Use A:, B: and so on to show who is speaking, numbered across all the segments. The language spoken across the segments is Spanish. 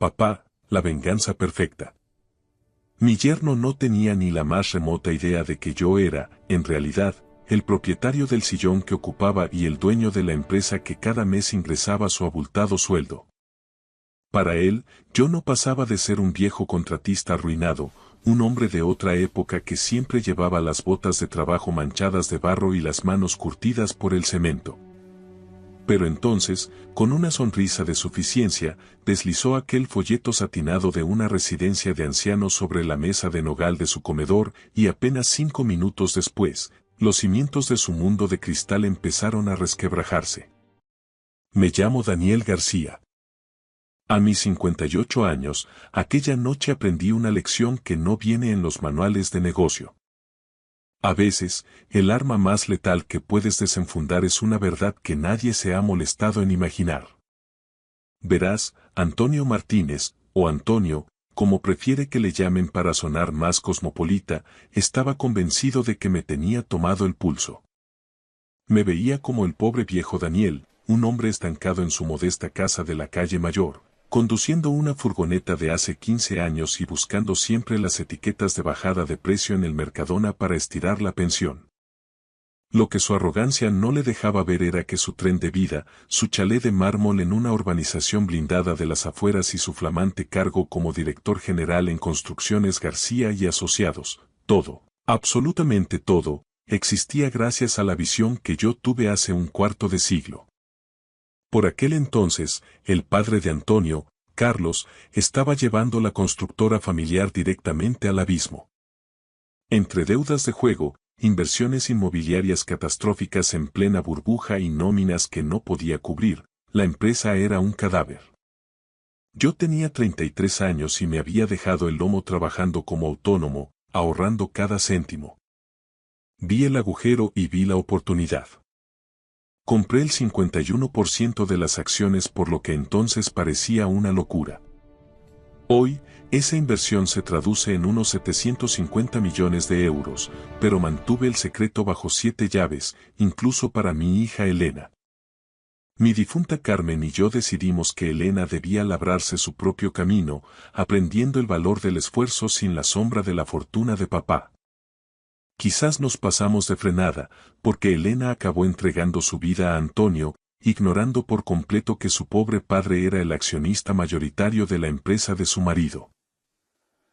A: Papá, la venganza perfecta. Mi yerno no tenía ni la más remota idea de que yo era, en realidad, el propietario del sillón que ocupaba y el dueño de la empresa que cada mes ingresaba su abultado sueldo. Para él, yo no pasaba de ser un viejo contratista arruinado, un hombre de otra época que siempre llevaba las botas de trabajo manchadas de barro y las manos curtidas por el cemento. Pero entonces, con una sonrisa de suficiencia, deslizó aquel folleto satinado de una residencia de ancianos sobre la mesa de nogal de su comedor y apenas 5 minutos después, los cimientos de su mundo de cristal empezaron a resquebrajarse. Me llamo Daniel García. A mis 58 años, aquella noche aprendí una lección que no viene en los manuales de negocio. A veces, el arma más letal que puedes desenfundar es una verdad que nadie se ha molestado en imaginar. Verás, Antonio Martínez, o Antonio, como prefiere que le llamen para sonar más cosmopolita, estaba convencido de que me tenía tomado el pulso. Me veía como el pobre viejo Daniel, un hombre estancado en su modesta casa de la calle Mayor, conduciendo una furgoneta de hace 15 años y buscando siempre las etiquetas de bajada de precio en el Mercadona para estirar la pensión. Lo que su arrogancia no le dejaba ver era que su tren de vida, su chalet de mármol en una urbanización blindada de las afueras y su flamante cargo como director general en Construcciones García y Asociados, todo, absolutamente todo, existía gracias a la visión que yo tuve hace un cuarto de siglo. Por aquel entonces, el padre de Antonio, Carlos, estaba llevando la constructora familiar directamente al abismo. Entre deudas de juego, inversiones inmobiliarias catastróficas en plena burbuja y nóminas que no podía cubrir, la empresa era un cadáver. Yo tenía 33 años y me había dejado el lomo trabajando como autónomo, ahorrando cada céntimo. Vi el agujero y vi la oportunidad. Compré el 51% de las acciones por lo que entonces parecía una locura. Hoy, esa inversión se traduce en unos 750 millones de euros, pero mantuve el secreto bajo 7 llaves, incluso para mi hija Elena. Mi difunta Carmen y yo decidimos que Elena debía labrarse su propio camino, aprendiendo el valor del esfuerzo sin la sombra de la fortuna de papá. Quizás nos pasamos de frenada, porque Elena acabó entregando su vida a Antonio, ignorando por completo que su pobre padre era el accionista mayoritario de la empresa de su marido.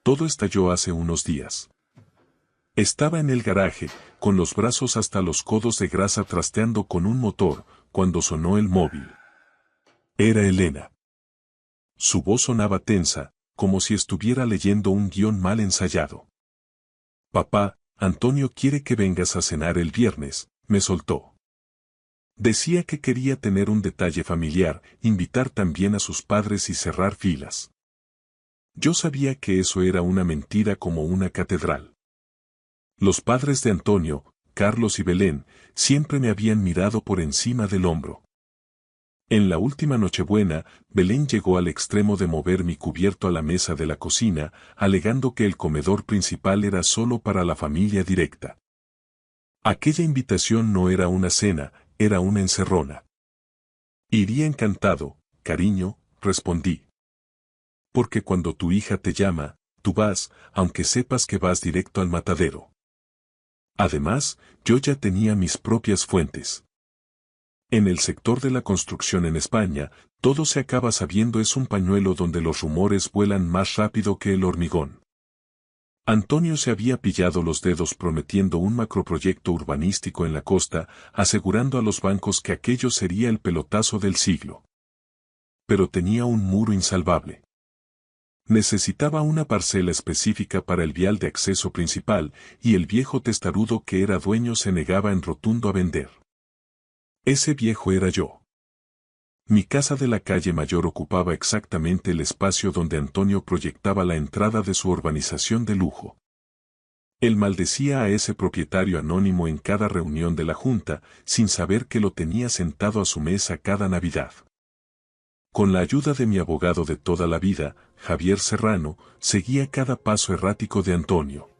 A: Todo estalló hace unos días. Estaba en el garaje, con los brazos hasta los codos de grasa trasteando con un motor, cuando sonó el móvil. Era Elena. Su voz sonaba tensa, como si estuviera leyendo un guión mal ensayado. Papá, Antonio quiere que vengas a cenar el viernes, me soltó. Decía que quería tener un detalle familiar, invitar también a sus padres y cerrar filas. Yo sabía que eso era una mentira como una catedral. Los padres de Antonio, Carlos y Belén, siempre me habían mirado por encima del hombro. En la última Nochebuena, Belén llegó al extremo de mover mi cubierto a la mesa de la cocina, alegando que el comedor principal era solo para la familia directa. Aquella invitación no era una cena, era una encerrona. Iría encantado, cariño, respondí. Porque cuando tu hija te llama, tú vas, aunque sepas que vas directo al matadero. Además, yo ya tenía mis propias fuentes. En el sector de la construcción en España, todo se acaba sabiendo, es un pañuelo donde los rumores vuelan más rápido que el hormigón. Antonio se había pillado los dedos prometiendo un macroproyecto urbanístico en la costa, asegurando a los bancos que aquello sería el pelotazo del siglo. Pero tenía un muro insalvable. Necesitaba una parcela específica para el vial de acceso principal, y el viejo testarudo que era dueño se negaba en rotundo a vender. Ese viejo era yo. Mi casa de la calle Mayor ocupaba exactamente el espacio donde Antonio proyectaba la entrada de su urbanización de lujo. Él maldecía a ese propietario anónimo en cada reunión de la junta, sin saber que lo tenía sentado a su mesa cada Navidad. Con la ayuda de mi abogado de toda la vida, Javier Serrano, seguía cada paso errático de Antonio.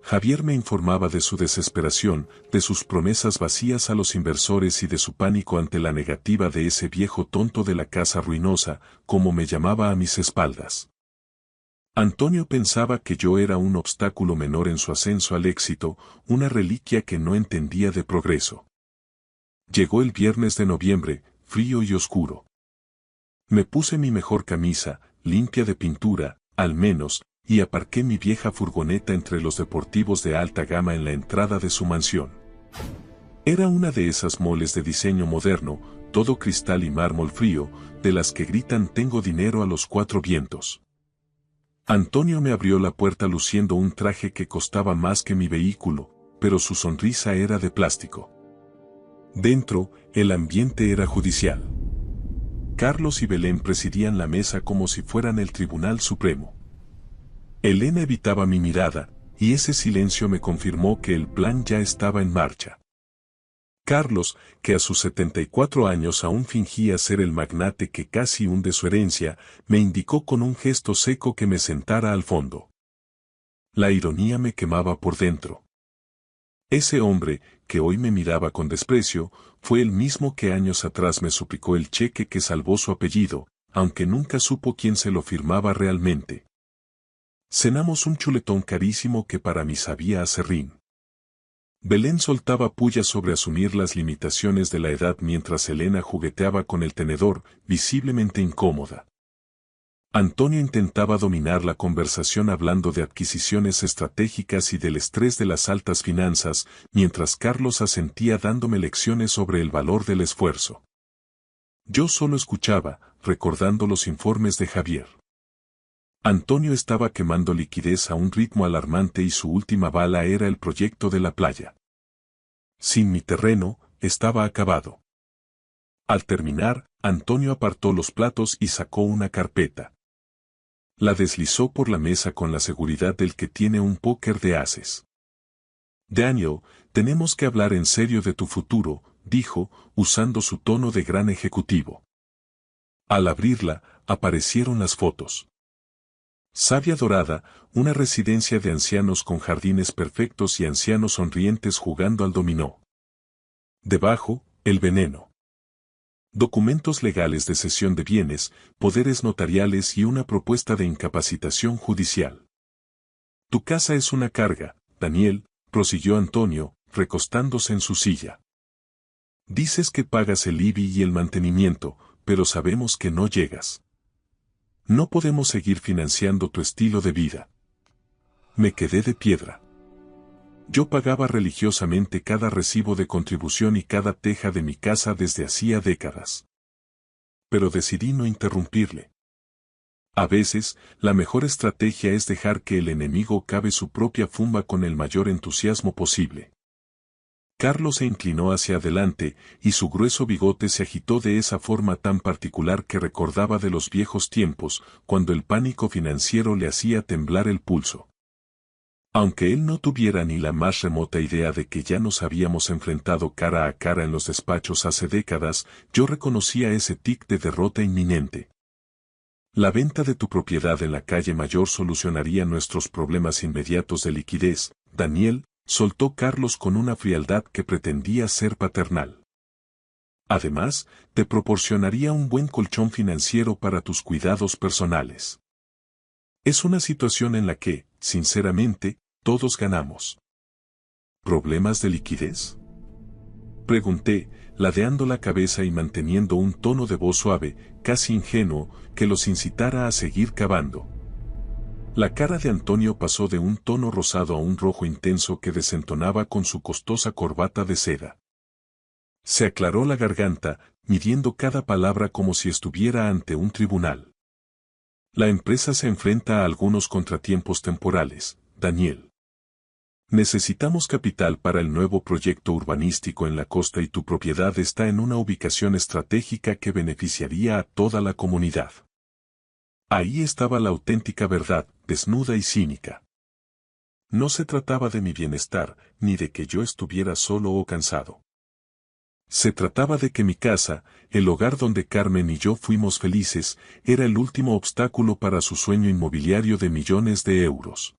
A: Javier me informaba de su desesperación, de sus promesas vacías a los inversores y de su pánico ante la negativa de ese viejo tonto de la casa ruinosa, como me llamaba a mis espaldas. Antonio pensaba que yo era un obstáculo menor en su ascenso al éxito, una reliquia que no entendía de progreso. Llegó el viernes de noviembre, frío y oscuro. Me puse mi mejor camisa, limpia de pintura, al menos, y aparqué mi vieja furgoneta entre los deportivos de alta gama en la entrada de su mansión. Era una de esas moles de diseño moderno, todo cristal y mármol frío, de las que gritan "tengo dinero" a los cuatro vientos. Antonio me abrió la puerta luciendo un traje que costaba más que mi vehículo, pero su sonrisa era de plástico. Dentro, el ambiente era judicial. Carlos y Belén presidían la mesa como si fueran el Tribunal Supremo. Elena evitaba mi mirada, y ese silencio me confirmó que el plan ya estaba en marcha. Carlos, que a sus 74 años aún fingía ser el magnate que casi hunde su herencia, me indicó con un gesto seco que me sentara al fondo. La ironía me quemaba por dentro. Ese hombre, que hoy me miraba con desprecio, fue el mismo que años atrás me suplicó el cheque que salvó su apellido, aunque nunca supo quién se lo firmaba realmente. Cenamos un chuletón carísimo que para mí sabía a serrín. Belén soltaba puya sobre asumir las limitaciones de la edad mientras Elena jugueteaba con el tenedor, visiblemente incómoda. Antonio intentaba dominar la conversación hablando de adquisiciones estratégicas y del estrés de las altas finanzas, mientras Carlos asentía dándome lecciones sobre el valor del esfuerzo. Yo solo escuchaba, recordando los informes de Javier. Antonio estaba quemando liquidez a un ritmo alarmante y su última bala era el proyecto de la playa. Sin mi terreno, estaba acabado. Al terminar, Antonio apartó los platos y sacó una carpeta. La deslizó por la mesa con la seguridad del que tiene un póker de ases. Daniel, tenemos que hablar en serio de tu futuro, dijo, usando su tono de gran ejecutivo. Al abrirla, aparecieron las fotos. Savia Dorada, una residencia de ancianos con jardines perfectos y ancianos sonrientes jugando al dominó. Debajo, el veneno. Documentos legales de cesión de bienes, poderes notariales y una propuesta de incapacitación judicial. Tu casa es una carga, Daniel, prosiguió Antonio, recostándose en su silla. Dices que pagas el IBI y el mantenimiento, pero sabemos que no llegas. No podemos seguir financiando tu estilo de vida. Me quedé de piedra. Yo pagaba religiosamente cada recibo de contribución y cada teja de mi casa desde hacía décadas. Pero decidí no interrumpirle. A veces, la mejor estrategia es dejar que el enemigo cabe su propia fumba con el mayor entusiasmo posible. Carlos se inclinó hacia adelante, y su grueso bigote se agitó de esa forma tan particular que recordaba de los viejos tiempos, cuando el pánico financiero le hacía temblar el pulso. Aunque él no tuviera ni la más remota idea de que ya nos habíamos enfrentado cara a cara en los despachos hace décadas, yo reconocía ese tic de derrota inminente. La venta de tu propiedad en la calle Mayor solucionaría nuestros problemas inmediatos de liquidez, Daniel, soltó Carlos con una frialdad que pretendía ser paternal. Además, te proporcionaría un buen colchón financiero para tus cuidados personales. Es una situación en la que, sinceramente, todos ganamos. ¿Problemas de liquidez? Pregunté, ladeando la cabeza y manteniendo un tono de voz suave, casi ingenuo, que los incitara a seguir cavando. La cara de Antonio pasó de un tono rosado a un rojo intenso que desentonaba con su costosa corbata de seda. Se aclaró la garganta, midiendo cada palabra como si estuviera ante un tribunal. La empresa se enfrenta a algunos contratiempos temporales, Daniel. Necesitamos capital para el nuevo proyecto urbanístico en la costa y tu propiedad está en una ubicación estratégica que beneficiaría a toda la comunidad. Ahí estaba la auténtica verdad, desnuda y cínica. No se trataba de mi bienestar, ni de que yo estuviera solo o cansado. Se trataba de que mi casa, el hogar donde Carmen y yo fuimos felices, era el último obstáculo para su sueño inmobiliario de millones de euros.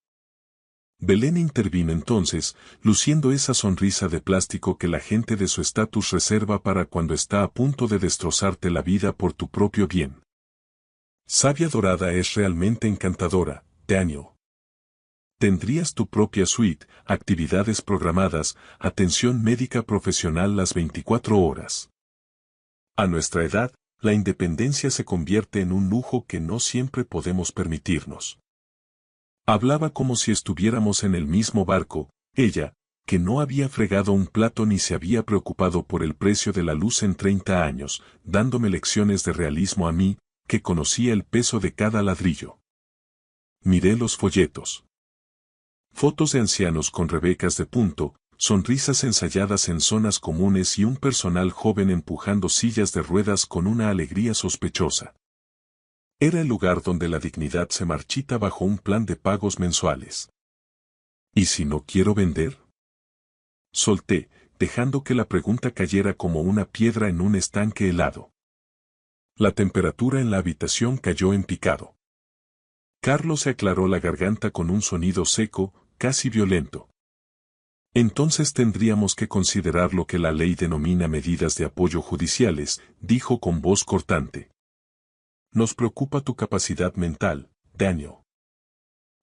A: Belén intervino entonces, luciendo esa sonrisa de plástico que la gente de su estatus reserva para cuando está a punto de destrozarte la vida por tu propio bien. Savia Dorada es realmente encantadora, Daniel. Tendrías tu propia suite, actividades programadas, atención médica profesional las 24 horas. A nuestra edad, la independencia se convierte en un lujo que no siempre podemos permitirnos. Hablaba como si estuviéramos en el mismo barco, ella, que no había fregado un plato ni se había preocupado por el precio de la luz en 30 años, dándome lecciones de realismo a mí, que conocía el peso de cada ladrillo. Miré los folletos. Fotos de ancianos con rebecas de punto, sonrisas ensayadas en zonas comunes y un personal joven empujando sillas de ruedas con una alegría sospechosa. Era el lugar donde la dignidad se marchita bajo un plan de pagos mensuales. ¿Y si no quiero vender? Solté, dejando que la pregunta cayera como una piedra en un estanque helado. La temperatura en la habitación cayó en picado. Carlos se aclaró la garganta con un sonido seco, casi violento. Entonces tendríamos que considerar lo que la ley denomina medidas de apoyo judiciales, dijo con voz cortante. Nos preocupa tu capacidad mental, Daniel.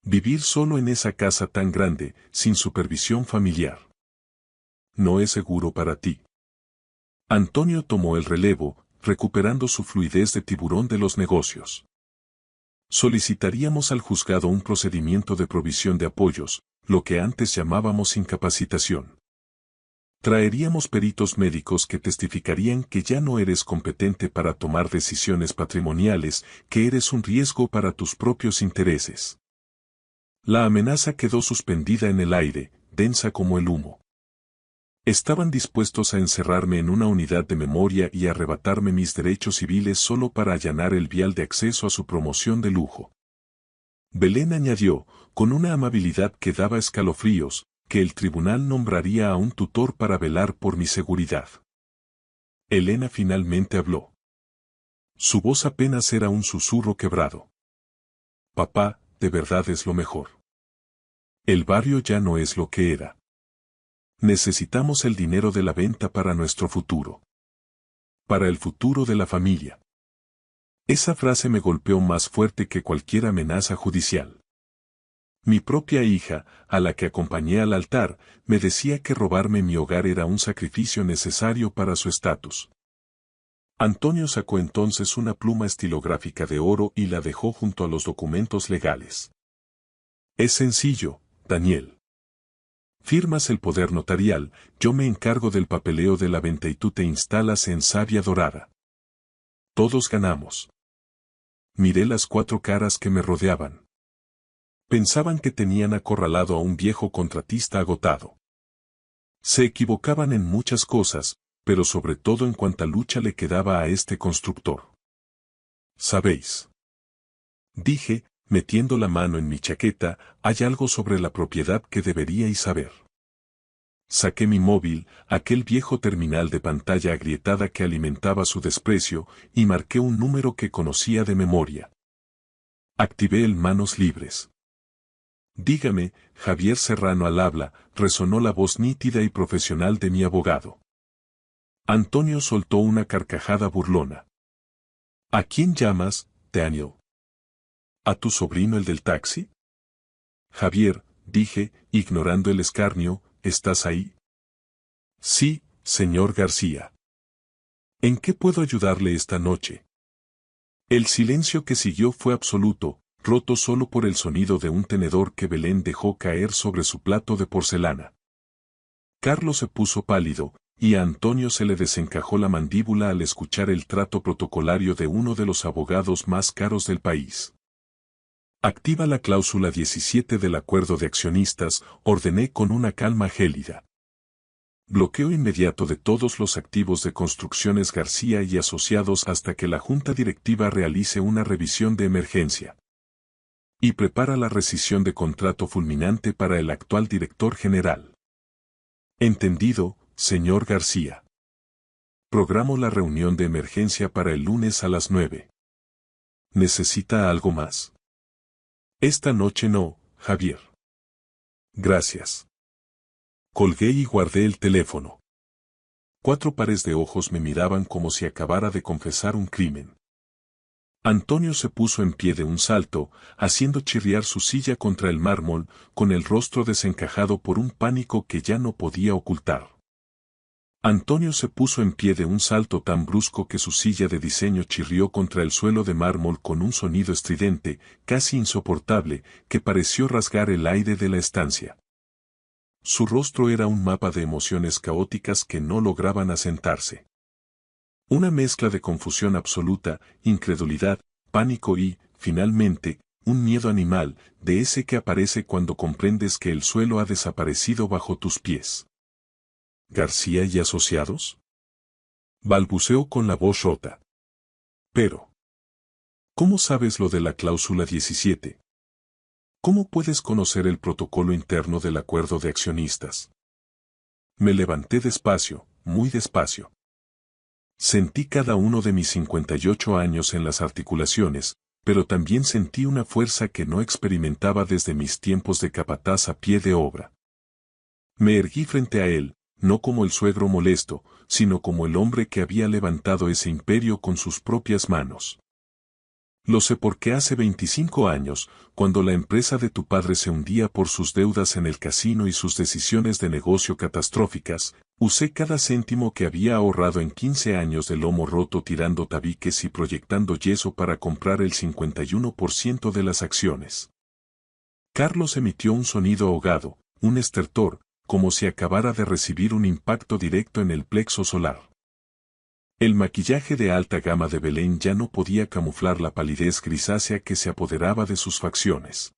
A: Vivir solo en esa casa tan grande, sin supervisión familiar. No es seguro para ti. Antonio tomó el relevo, recuperando su fluidez de tiburón de los negocios. Solicitaríamos al juzgado un procedimiento de provisión de apoyos, lo que antes llamábamos incapacitación. Traeríamos peritos médicos que testificarían que ya no eres competente para tomar decisiones patrimoniales, que eres un riesgo para tus propios intereses. La amenaza quedó suspendida en el aire, densa como el humo. Estaban dispuestos a encerrarme en una unidad de memoria y arrebatarme mis derechos civiles solo para allanar el vial de acceso a su promoción de lujo. Belén añadió, con una amabilidad que daba escalofríos, que el tribunal nombraría a un tutor para velar por mi seguridad. Elena finalmente habló. Su voz apenas era un susurro quebrado. Papá, de verdad es lo mejor. El barrio ya no es lo que era. Necesitamos el dinero de la venta para nuestro futuro. Para el futuro de la familia. Esa frase me golpeó más fuerte que cualquier amenaza judicial. Mi propia hija, a la que acompañé al altar, me decía que robarme mi hogar era un sacrificio necesario para su estatus. Antonio sacó entonces una pluma estilográfica de oro y la dejó junto a los documentos legales. Es sencillo, Daniel. Firmas el poder notarial, yo me encargo del papeleo de la venta y tú te instalas en Savia Dorada. Todos ganamos. Miré las 4 caras que me rodeaban. Pensaban que tenían acorralado a un viejo contratista agotado. Se equivocaban en muchas cosas, pero sobre todo en cuánta lucha le quedaba a este constructor. ¿Sabéis? Dije, metiendo la mano en mi chaqueta, hay algo sobre la propiedad que deberíais saber. Saqué mi móvil, aquel viejo terminal de pantalla agrietada que alimentaba su desprecio, y marqué un número que conocía de memoria. Activé el manos libres. Dígame, Javier Serrano al habla, resonó la voz nítida y profesional de mi abogado. Antonio soltó una carcajada burlona. ¿A quién llamas, Daniel? ¿A tu sobrino el del taxi? Javier, dije, ignorando el escarnio, ¿estás ahí? Sí, señor García. ¿En qué puedo ayudarle esta noche? El silencio que siguió fue absoluto, roto solo por el sonido de un tenedor que Belén dejó caer sobre su plato de porcelana. Carlos se puso pálido, y a Antonio se le desencajó la mandíbula al escuchar el trato protocolario de uno de los abogados más caros del país. Activa la cláusula 17 del acuerdo de accionistas, ordené con una calma gélida. Bloqueo inmediato de todos los activos de Construcciones García y Asociados hasta que la Junta Directiva realice una revisión de emergencia. Y prepara la rescisión de contrato fulminante para el actual director general. Entendido, señor García. Programo la reunión de emergencia para el lunes a las 9. ¿Necesita algo más? Esta noche no, Javier. Gracias. Colgué y guardé el teléfono. 4 pares de ojos me miraban como si acabara de confesar un crimen. Antonio se puso en pie de un salto, haciendo chirriar su silla contra el mármol, con el rostro desencajado por un pánico que ya no podía ocultar. Antonio se puso en pie de un salto tan brusco que su silla de diseño chirrió contra el suelo de mármol con un sonido estridente, casi insoportable, que pareció rasgar el aire de la estancia. Su rostro era un mapa de emociones caóticas que no lograban asentarse. Una mezcla de confusión absoluta, incredulidad, pánico y, finalmente, un miedo animal, de ese que aparece cuando comprendes que el suelo ha desaparecido bajo tus pies. ¿García y Asociados? Balbuceó con la voz rota. Pero, ¿cómo sabes lo de la cláusula 17? ¿Cómo puedes conocer el protocolo interno del acuerdo de accionistas? Me levanté despacio, muy despacio. Sentí cada uno de mis 58 años en las articulaciones, pero también sentí una fuerza que no experimentaba desde mis tiempos de capataz a pie de obra. Me erguí frente a él, no como el suegro molesto, sino como el hombre que había levantado ese imperio con sus propias manos. Lo sé porque hace 25 años, cuando la empresa de tu padre se hundía por sus deudas en el casino y sus decisiones de negocio catastróficas, usé cada céntimo que había ahorrado en 15 años de lomo roto tirando tabiques y proyectando yeso para comprar el 51% de las acciones. Carlos emitió un sonido ahogado, un estertor, como si acabara de recibir un impacto directo en el plexo solar. El maquillaje de alta gama de Belén ya no podía camuflar la palidez grisácea que se apoderaba de sus facciones.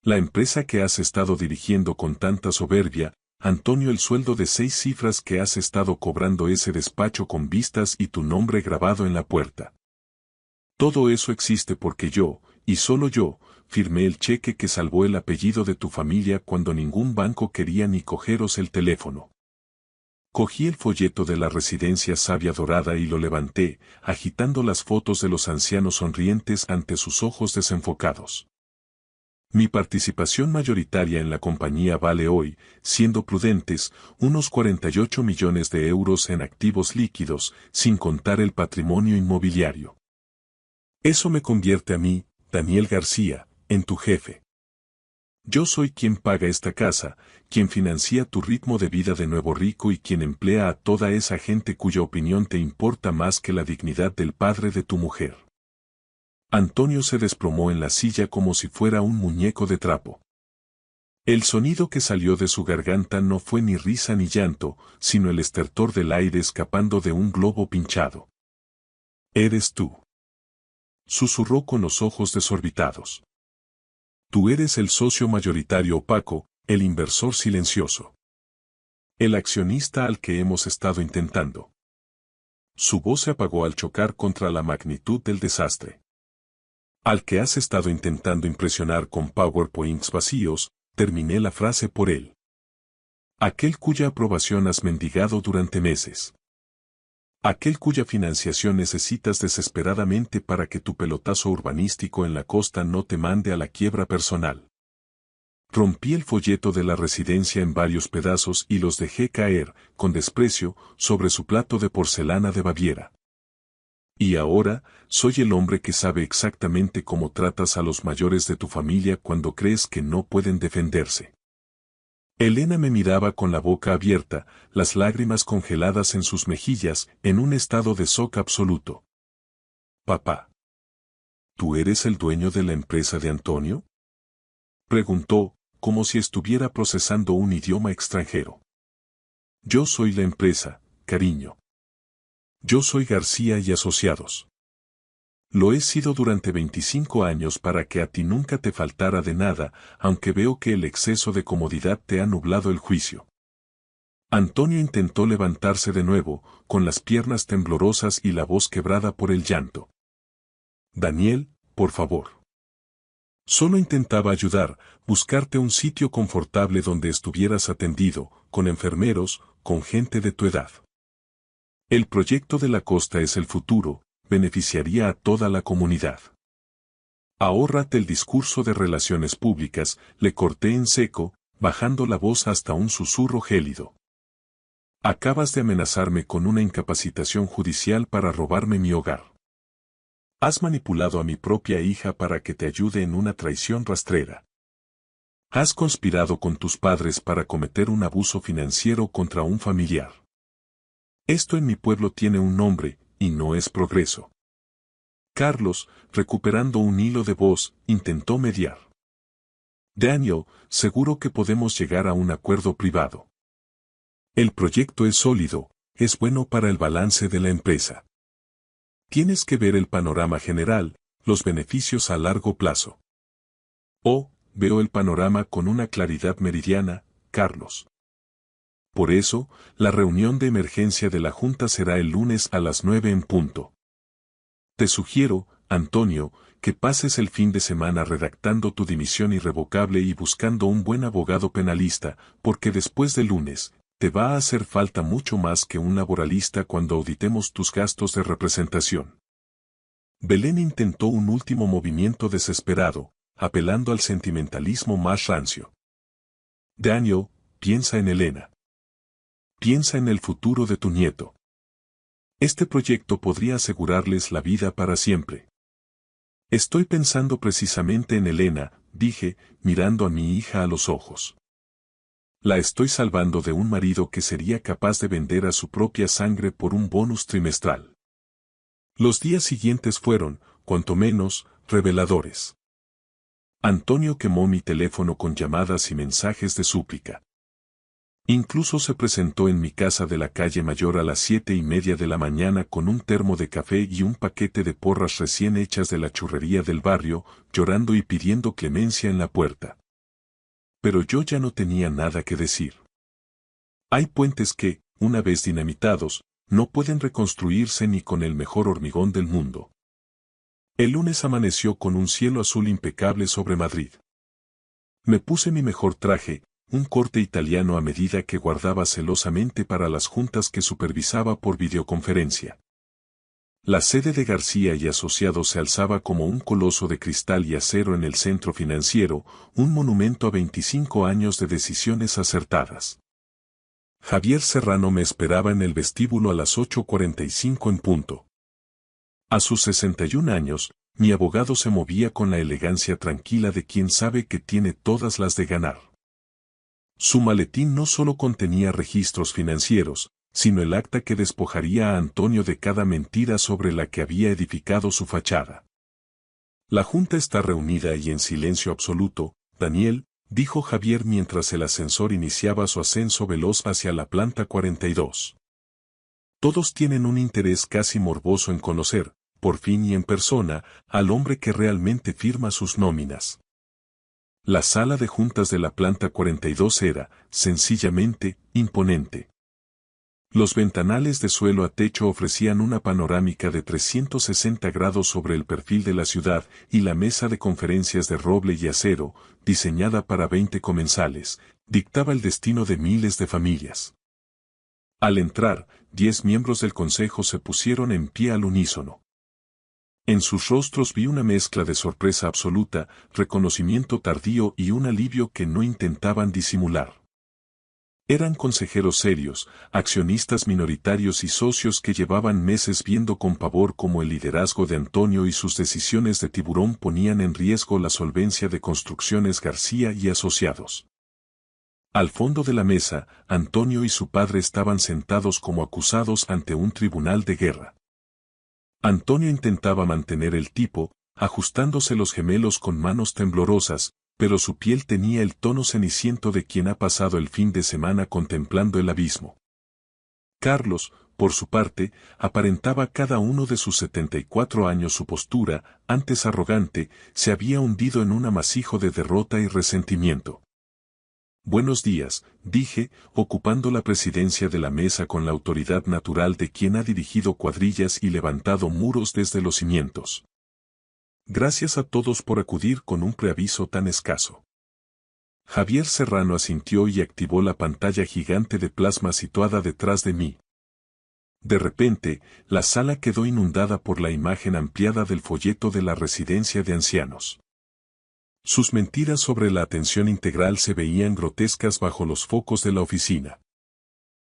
A: La empresa que has estado dirigiendo con tanta soberbia, Antonio, el sueldo de 6 cifras que has estado cobrando, ese despacho con vistas y tu nombre grabado en la puerta. Todo eso existe porque yo, y solo yo, firmé el cheque que salvó el apellido de tu familia cuando ningún banco quería ni cogeros el teléfono. Cogí el folleto de la residencia Savia Dorada y lo levanté, agitando las fotos de los ancianos sonrientes ante sus ojos desenfocados. Mi participación mayoritaria en la compañía vale hoy, siendo prudentes, unos 48 millones de euros en activos líquidos, sin contar el patrimonio inmobiliario. Eso me convierte a mí, Daniel García, en tu jefe. Yo soy quien paga esta casa, quien financia tu ritmo de vida de nuevo rico y quien emplea a toda esa gente cuya opinión te importa más que la dignidad del padre de tu mujer. Antonio se desplomó en la silla como si fuera un muñeco de trapo. El sonido que salió de su garganta no fue ni risa ni llanto, sino el estertor del aire escapando de un globo pinchado. Eres tú. Susurró con los ojos desorbitados. Tú eres el socio mayoritario opaco, el inversor silencioso. El accionista al que hemos estado intentando. Su voz se apagó al chocar contra la magnitud del desastre. Al que has estado intentando impresionar con PowerPoints vacíos, terminé la frase por él. Aquel cuya aprobación has mendigado durante meses. Aquel cuya financiación necesitas desesperadamente para que tu pelotazo urbanístico en la costa no te mande a la quiebra personal. Rompí el folleto de la residencia en varios pedazos y los dejé caer, con desprecio, sobre su plato de porcelana de Baviera. Y ahora, soy el hombre que sabe exactamente cómo tratas a los mayores de tu familia cuando crees que no pueden defenderse. Elena me miraba con la boca abierta, las lágrimas congeladas en sus mejillas, en un estado de shock absoluto. Papá. ¿Tú eres el dueño de la empresa de Antonio? Preguntó, como si estuviera procesando un idioma extranjero. Yo soy la empresa, cariño. Yo soy García y Asociados. Lo he sido durante 25 años para que a ti nunca te faltara de nada, aunque veo que el exceso de comodidad te ha nublado el juicio. Antonio intentó levantarse de nuevo, con las piernas temblorosas y la voz quebrada por el llanto. Daniel, por favor. Solo intentaba ayudar, buscarte un sitio confortable donde estuvieras atendido, con enfermeros, con gente de tu edad. El proyecto de la costa es el futuro, beneficiaría a toda la comunidad. Ahórrate el discurso de relaciones públicas, le corté en seco, bajando la voz hasta un susurro gélido. Acabas de amenazarme con una incapacitación judicial para robarme mi hogar. Has manipulado a mi propia hija para que te ayude en una traición rastrera. Has conspirado con tus padres para cometer un abuso financiero contra un familiar. Esto en mi pueblo tiene un nombre, y no es progreso. Carlos, recuperando un hilo de voz, intentó mediar. Daniel, seguro que podemos llegar a un acuerdo privado. El proyecto es sólido, es bueno para el balance de la empresa. Tienes que ver el panorama general, los beneficios a largo plazo. Oh, veo el panorama con una claridad meridiana, Carlos. Por eso, la reunión de emergencia de la Junta será el lunes a las 9 en punto. Te sugiero, Antonio, que pases el fin de semana redactando tu dimisión irrevocable y buscando un buen abogado penalista, porque después del lunes, te va a hacer falta mucho más que un laboralista cuando auditemos tus gastos de representación. Belén intentó un último movimiento desesperado, apelando al sentimentalismo más rancio. Daniel, piensa en Elena. Piensa en el futuro de tu nieto. Este proyecto podría asegurarles la vida para siempre. Estoy pensando precisamente en Elena, dije, mirando a mi hija a los ojos. La estoy salvando de un marido que sería capaz de vender a su propia sangre por un bonus trimestral. Los días siguientes fueron, cuanto menos, reveladores. Antonio quemó mi teléfono con llamadas y mensajes de súplica. Incluso se presentó en mi casa de la calle Mayor a las 7:30 de la mañana con un termo de café y un paquete de porras recién hechas de la churrería del barrio, llorando y pidiendo clemencia en la puerta. Pero yo ya no tenía nada que decir. Hay puentes que, una vez dinamitados, no pueden reconstruirse ni con el mejor hormigón del mundo. El lunes amaneció con un cielo azul impecable sobre Madrid. Me puse mi mejor traje, un corte italiano a medida que guardaba celosamente para las juntas que supervisaba por videoconferencia. La sede de García y Asociados se alzaba como un coloso de cristal y acero en el centro financiero, un monumento a 25 años de decisiones acertadas. Javier Serrano me esperaba en el vestíbulo a las 8:45 en punto. A sus 61 años, mi abogado se movía con la elegancia tranquila de quien sabe que tiene todas las de ganar. Su maletín no solo contenía registros financieros, sino el acta que despojaría a Antonio de cada mentira sobre la que había edificado su fachada. La junta está reunida y en silencio absoluto, Daniel, dijo Javier mientras el ascensor iniciaba su ascenso veloz hacia la planta 42. Todos tienen un interés casi morboso en conocer, por fin y en persona, al hombre que realmente firma sus nóminas. La sala de juntas de la planta 42 era, sencillamente, imponente. Los ventanales de suelo a techo ofrecían una panorámica de 360 grados sobre el perfil de la ciudad y la mesa de conferencias de roble y acero, diseñada para 20 comensales, dictaba el destino de miles de familias. Al entrar, 10 miembros del consejo se pusieron en pie al unísono. En sus rostros vi una mezcla de sorpresa absoluta, reconocimiento tardío y un alivio que no intentaban disimular. Eran consejeros serios, accionistas minoritarios y socios que llevaban meses viendo con pavor cómo el liderazgo de Antonio y sus decisiones de tiburón ponían en riesgo la solvencia de Construcciones García y Asociados. Al fondo de la mesa, Antonio y su padre estaban sentados como acusados ante un tribunal de guerra. Antonio intentaba mantener el tipo, ajustándose los gemelos con manos temblorosas, pero su piel tenía el tono ceniciento de quien ha pasado el fin de semana contemplando el abismo. Carlos, por su parte, aparentaba cada uno de sus 74 años su postura, antes arrogante, se había hundido en un amasijo de derrota y resentimiento. Buenos días, dije, ocupando la presidencia de la mesa con la autoridad natural de quien ha dirigido cuadrillas y levantado muros desde los cimientos. Gracias a todos por acudir con un preaviso tan escaso. Javier Serrano asintió y activó la pantalla gigante de plasma situada detrás de mí. De repente, la sala quedó inundada por la imagen ampliada del folleto de la residencia de ancianos. Sus mentiras sobre la atención integral se veían grotescas bajo los focos de la oficina.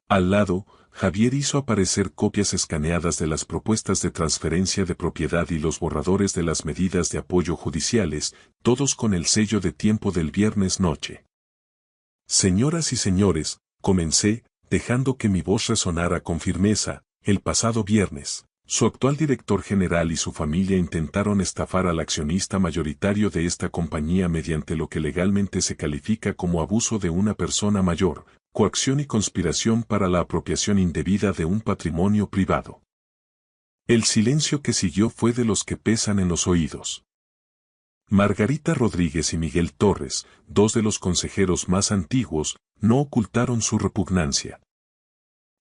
A: Al lado, Javier hizo aparecer copias escaneadas de las propuestas de transferencia de propiedad y los borradores de las medidas de apoyo judiciales, todos con el sello de tiempo del viernes noche. Señoras y señores, comencé, dejando que mi voz resonara con firmeza, el pasado viernes. Su actual director general y su familia intentaron estafar al accionista mayoritario de esta compañía mediante lo que legalmente se califica como abuso de una persona mayor, coacción y conspiración para la apropiación indebida de un patrimonio privado. El silencio que siguió fue de los que pesan en los oídos. Margarita Rodríguez y Miguel Torres, dos de los consejeros más antiguos, no ocultaron su repugnancia.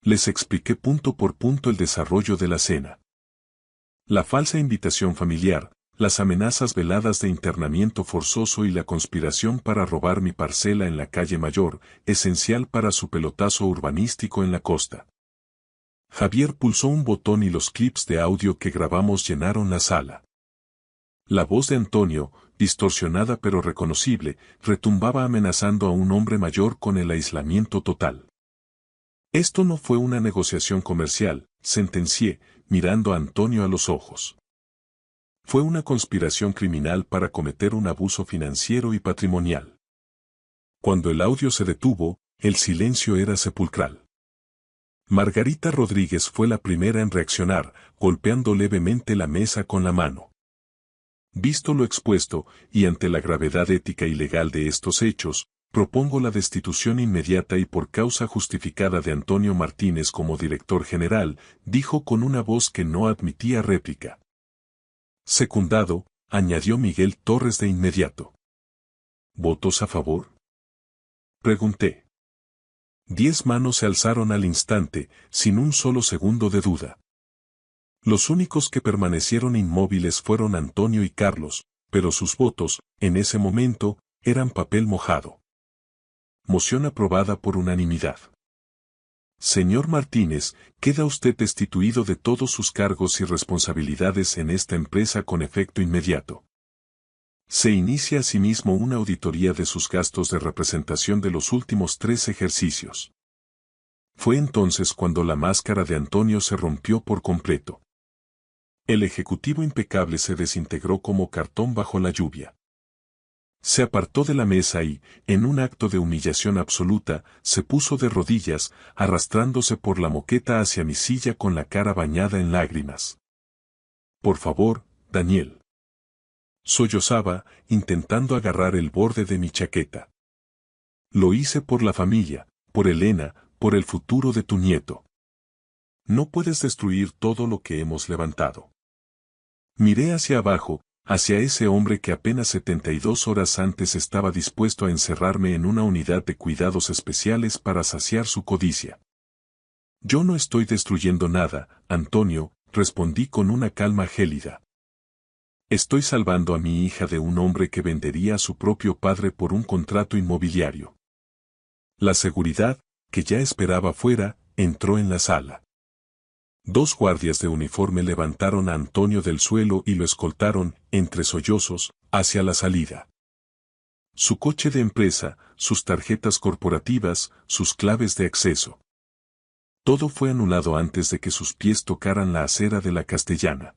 A: Les expliqué punto por punto el desarrollo de la cena. La falsa invitación familiar, las amenazas veladas de internamiento forzoso y la conspiración para robar mi parcela en la calle Mayor, esencial para su pelotazo urbanístico en la costa. Javier pulsó un botón y los clips de audio que grabamos llenaron la sala. La voz de Antonio, distorsionada pero reconocible, retumbaba amenazando a un hombre mayor con el aislamiento total. Esto no fue una negociación comercial, sentencié, mirando a Antonio a los ojos. Fue una conspiración criminal para cometer un abuso financiero y patrimonial. Cuando el audio se detuvo, el silencio era sepulcral. Margarita Rodríguez fue la primera en reaccionar, golpeando levemente la mesa con la mano. Visto lo expuesto, y ante la gravedad ética y legal de estos hechos, propongo la destitución inmediata y por causa justificada de Antonio Martínez como director general, dijo con una voz que no admitía réplica. Secundado, añadió Miguel Torres de inmediato. ¿Votos a favor? Pregunté. 10 manos se alzaron al instante, sin un solo segundo de duda. Los únicos que permanecieron inmóviles fueron Antonio y Carlos, pero sus votos, en ese momento, eran papel mojado. Moción aprobada por unanimidad. Señor Martínez, queda usted destituido de todos sus cargos y responsabilidades en esta empresa con efecto inmediato. Se inicia asimismo una auditoría de sus gastos de representación de los últimos 3 ejercicios. Fue entonces cuando la máscara de Antonio se rompió por completo. El ejecutivo impecable se desintegró como cartón bajo la lluvia. Se apartó de la mesa y, en un acto de humillación absoluta, se puso de rodillas, arrastrándose por la moqueta hacia mi silla con la cara bañada en lágrimas. Por favor, Daniel. Sollozaba, intentando agarrar el borde de mi chaqueta. Lo hice por la familia, por Elena, por el futuro de tu nieto. No puedes destruir todo lo que hemos levantado. Miré hacia abajo, hacia ese hombre que apenas 72 horas antes estaba dispuesto a encerrarme en una unidad de cuidados especiales para saciar su codicia. Yo no estoy destruyendo nada, Antonio, respondí con una calma gélida. Estoy salvando a mi hija de un hombre que vendería a su propio padre por un contrato inmobiliario. La seguridad, que ya esperaba fuera, entró en la sala. 2 guardias de uniforme levantaron a Antonio del suelo y lo escoltaron, entre sollozos, hacia la salida. Su coche de empresa, sus tarjetas corporativas, sus claves de acceso. Todo fue anulado antes de que sus pies tocaran la acera de la Castellana.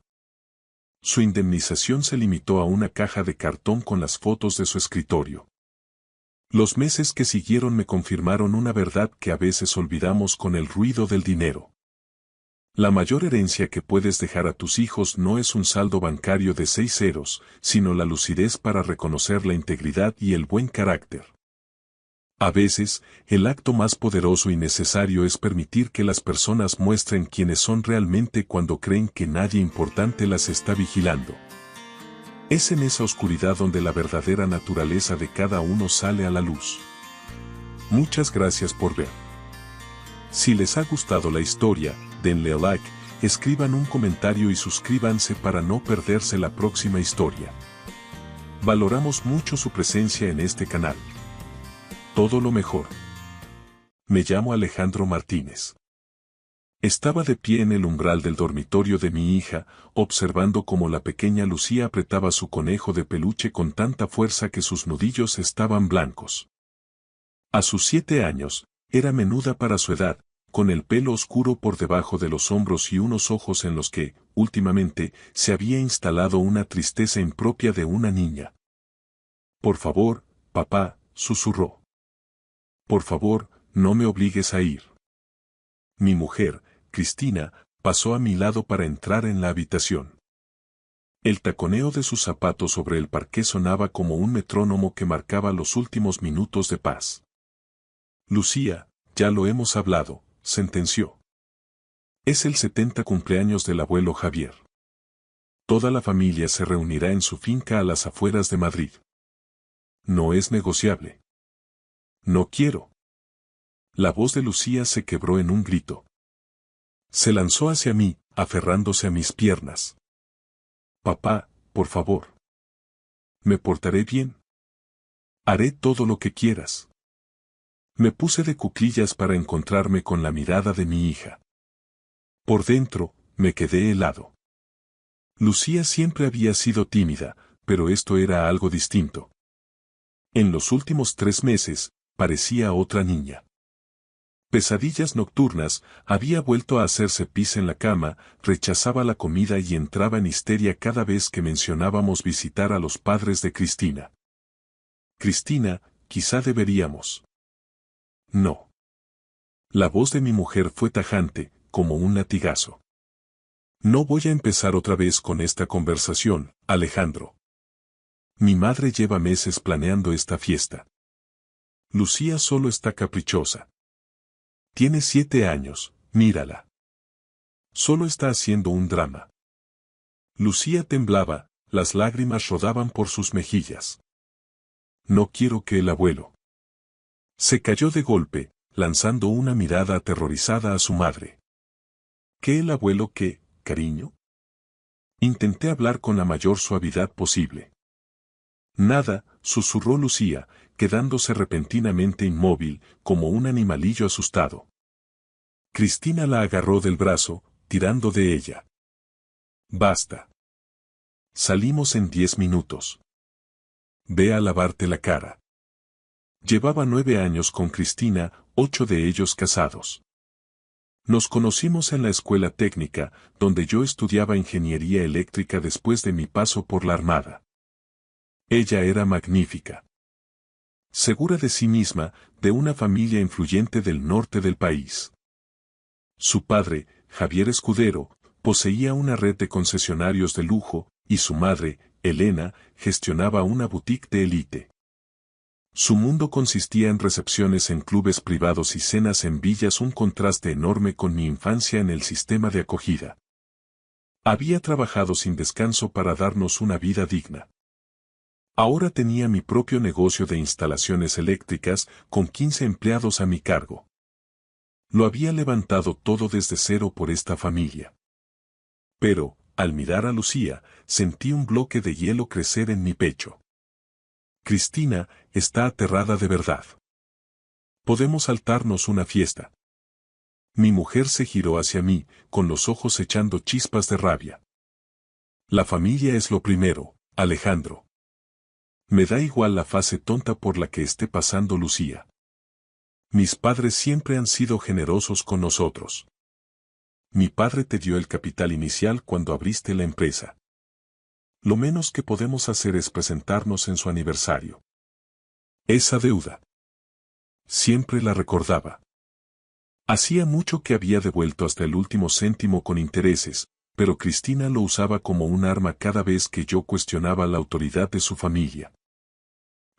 A: Su indemnización se limitó a una caja de cartón con las fotos de su escritorio. Los meses que siguieron me confirmaron una verdad que a veces olvidamos con el ruido del dinero. La mayor herencia que puedes dejar a tus hijos no es un saldo bancario de 6 ceros, sino la lucidez para reconocer la integridad y el buen carácter. A veces, el acto más poderoso y necesario es permitir que las personas muestren quiénes son realmente cuando creen que nadie importante las está vigilando. Es en esa oscuridad donde la verdadera naturaleza de cada uno sale a la luz. Muchas gracias por ver. Si les ha gustado la historia, denle like, escriban un comentario y suscríbanse para no perderse la próxima historia. Valoramos mucho su presencia en este canal. Todo lo mejor. Me llamo Alejandro Martínez. Estaba de pie en el umbral del dormitorio de mi hija, observando cómo la pequeña Lucía apretaba su conejo de peluche con tanta fuerza que sus nudillos estaban blancos. A sus 7 años, era menuda para su edad, con el pelo oscuro por debajo de los hombros y unos ojos en los que, últimamente, se había instalado una tristeza impropia de una niña. «Por favor, papá», susurró. «Por favor, no me obligues a ir». Mi mujer, Cristina, pasó a mi lado para entrar en la habitación. El taconeo de sus zapatos sobre el parqué sonaba como un metrónomo que marcaba los últimos minutos de paz. «Lucía, ya lo hemos hablado», sentenció. «Es el 70 cumpleaños del abuelo Javier. Toda la familia se reunirá en su finca a las afueras de Madrid. No es negociable». «No quiero». La voz de Lucía se quebró en un grito. Se lanzó hacia mí, aferrándose a mis piernas. «Papá, por favor. Me portaré bien. Haré todo lo que quieras». Me puse de cuclillas para encontrarme con la mirada de mi hija. Por dentro, me quedé helado. Lucía siempre había sido tímida, pero esto era algo distinto. En los últimos 3 meses, parecía otra niña. Pesadillas nocturnas, había vuelto a hacerse pis en la cama, rechazaba la comida y entraba en histeria cada vez que mencionábamos visitar a los padres de Cristina. «Cristina, quizá deberíamos». «No». La voz de mi mujer fue tajante, como un latigazo. «No voy a empezar otra vez con esta conversación, Alejandro. Mi madre lleva meses planeando esta fiesta. Lucía solo está caprichosa. Tiene 7 años, mírala. Solo está haciendo un drama». Lucía temblaba, las lágrimas rodaban por sus mejillas. «No quiero que el abuelo». Se cayó de golpe, lanzando una mirada aterrorizada a su madre. «¿Qué el abuelo qué, cariño?». Intenté hablar con la mayor suavidad posible. «Nada», susurró Lucía, quedándose repentinamente inmóvil, como un animalillo asustado. Cristina la agarró del brazo, tirando de ella. «Basta. Salimos en 10 minutos. Ve a lavarte la cara». Llevaba 9 años con Cristina, 8 de ellos casados. Nos conocimos en la escuela técnica, donde yo estudiaba ingeniería eléctrica después de mi paso por la Armada. Ella era magnífica. Segura de sí misma, de una familia influyente del norte del país. Su padre, Javier Escudero, poseía una red de concesionarios de lujo, y su madre, Elena, gestionaba una boutique de élite. Su mundo consistía en recepciones en clubes privados y cenas en villas, un contraste enorme con mi infancia en el sistema de acogida. Había trabajado sin descanso para darnos una vida digna. Ahora tenía mi propio negocio de instalaciones eléctricas, con 15 empleados a mi cargo. Lo había levantado todo desde cero por esta familia. Pero, al mirar a Lucía, sentí un bloque de hielo crecer en mi pecho. Cristina está aterrada de verdad. Podemos saltarnos una fiesta. Mi mujer se giró hacia mí, con los ojos echando chispas de rabia. La familia es lo primero, Alejandro. Me da igual la fase tonta por la que esté pasando Lucía. Mis padres siempre han sido generosos con nosotros. Mi padre te dio el capital inicial cuando abriste la empresa. Lo menos que podemos hacer es presentarnos en su aniversario. Esa deuda. Siempre la recordaba. Hacía mucho que había devuelto hasta el último céntimo con intereses, pero Cristina lo usaba como un arma cada vez que yo cuestionaba la autoridad de su familia.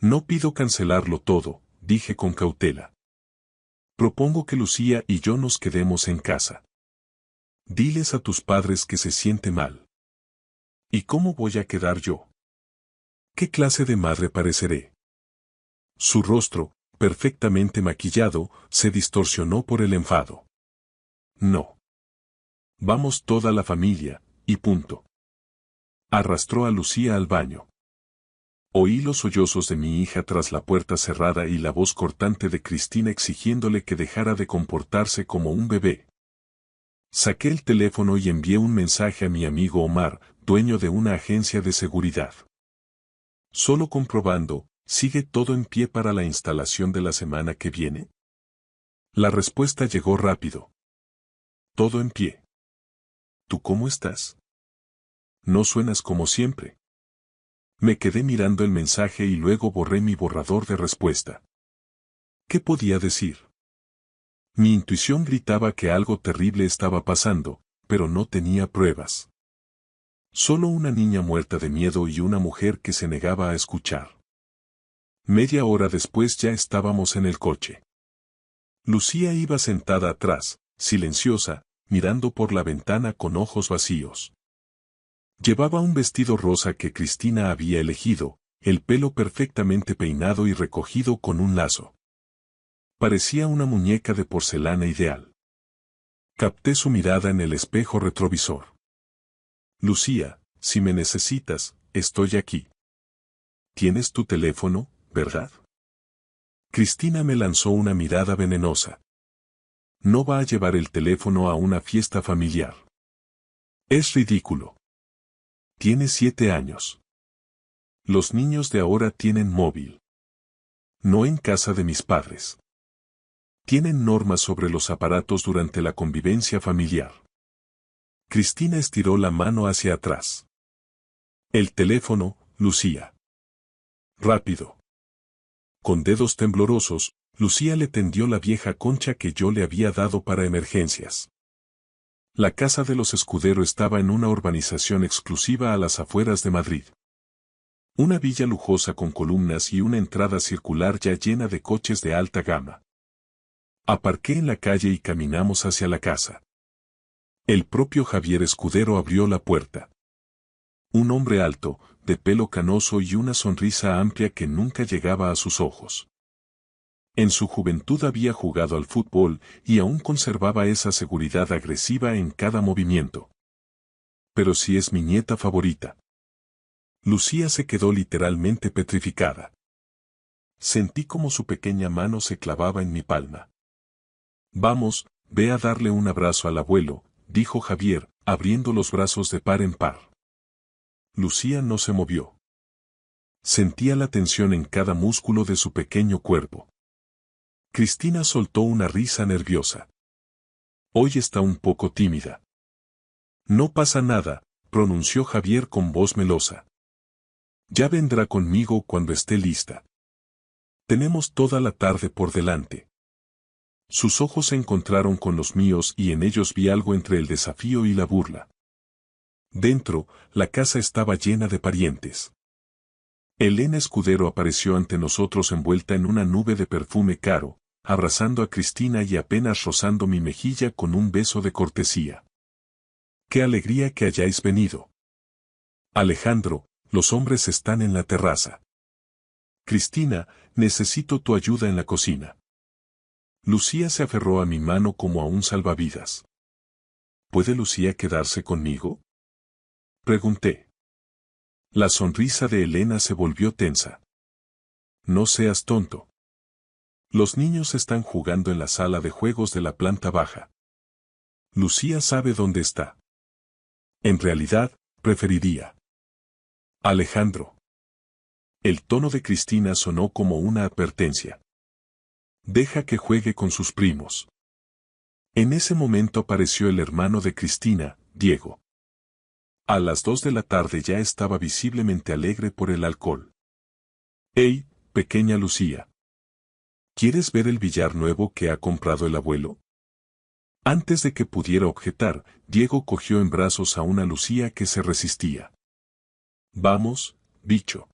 A: No pido cancelarlo todo, dije con cautela. Propongo que Lucía y yo nos quedemos en casa. Diles a tus padres que se siente mal. ¿Y cómo voy a quedar yo? ¿Qué clase de madre pareceré? Su rostro, perfectamente maquillado, se distorsionó por el enfado. No. Vamos toda la familia, y punto. Arrastró a Lucía al baño. Oí los sollozos de mi hija tras la puerta cerrada y la voz cortante de Cristina exigiéndole que dejara de comportarse como un bebé. Saqué el teléfono y envié un mensaje a mi amigo Omar, dueño de una agencia de seguridad. Solo comprobando, ¿sigue todo en pie para la instalación de la semana que viene? La respuesta llegó rápido. Todo en pie. ¿Tú cómo estás? No suenas como siempre. Me quedé mirando el mensaje y luego borré mi borrador de respuesta. ¿Qué podía decir? Mi intuición gritaba que algo terrible estaba pasando, pero no tenía pruebas. Solo una niña muerta de miedo y una mujer que se negaba a escuchar. Media hora después ya estábamos en el coche. Lucía iba sentada atrás, silenciosa, mirando por la ventana con ojos vacíos. Llevaba un vestido rosa que Cristina había elegido, el pelo perfectamente peinado y recogido con un lazo. Parecía una muñeca de porcelana ideal. Capté su mirada en el espejo retrovisor. Lucía, si me necesitas, estoy aquí. Tienes tu teléfono, ¿verdad? Cristina me lanzó una mirada venenosa. No va a llevar el teléfono a una fiesta familiar. Es ridículo. Tiene 7 años. Los niños de ahora tienen móvil. No en casa de mis padres. Tienen normas sobre los aparatos durante la convivencia familiar. Cristina estiró la mano hacia atrás. El teléfono, Lucía. Rápido. Con dedos temblorosos, Lucía le tendió la vieja concha que yo le había dado para emergencias. La casa de los Escudero estaba en una urbanización exclusiva a las afueras de Madrid. Una villa lujosa con columnas y una entrada circular ya llena de coches de alta gama. Aparqué en la calle y caminamos hacia la casa. El propio Javier Escudero abrió la puerta. Un hombre alto, de pelo canoso y una sonrisa amplia que nunca llegaba a sus ojos. En su juventud había jugado al fútbol y aún conservaba esa seguridad agresiva en cada movimiento. Pero si es mi nieta favorita. Lucía se quedó literalmente petrificada. Sentí como su pequeña mano se clavaba en mi palma. Vamos, ve a darle un abrazo al abuelo, dijo Javier, abriendo los brazos de par en par. Lucía no se movió. Sentía la tensión en cada músculo de su pequeño cuerpo. Cristina soltó una risa nerviosa. Hoy está un poco tímida. No pasa nada, pronunció Javier con voz melosa. Ya vendrá conmigo cuando esté lista. Tenemos toda la tarde por delante. Sus ojos se encontraron con los míos y en ellos vi algo entre el desafío y la burla. Dentro, la casa estaba llena de parientes. Elena Escudero apareció ante nosotros envuelta en una nube de perfume caro, abrazando a Cristina y apenas rozando mi mejilla con un beso de cortesía. ¡Qué alegría que hayáis venido! Alejandro, los hombres están en la terraza. Cristina, necesito tu ayuda en la cocina. Lucía se aferró a mi mano como a un salvavidas. ¿Puede Lucía quedarse conmigo? Pregunté. La sonrisa de Elena se volvió tensa. No seas tonto. Los niños están jugando en la sala de juegos de la planta baja. Lucía sabe dónde está. En realidad, preferiría. Alejandro. El tono de Cristina sonó como una advertencia. Deja que juegue con sus primos. En ese momento apareció el hermano de Cristina, Diego. A las 2 de la tarde ya estaba visiblemente alegre por el alcohol. «Hey, pequeña Lucía. ¿Quieres ver el billar nuevo que ha comprado el abuelo?» Antes de que pudiera objetar, Diego cogió en brazos a una Lucía que se resistía. «Vamos, bicho».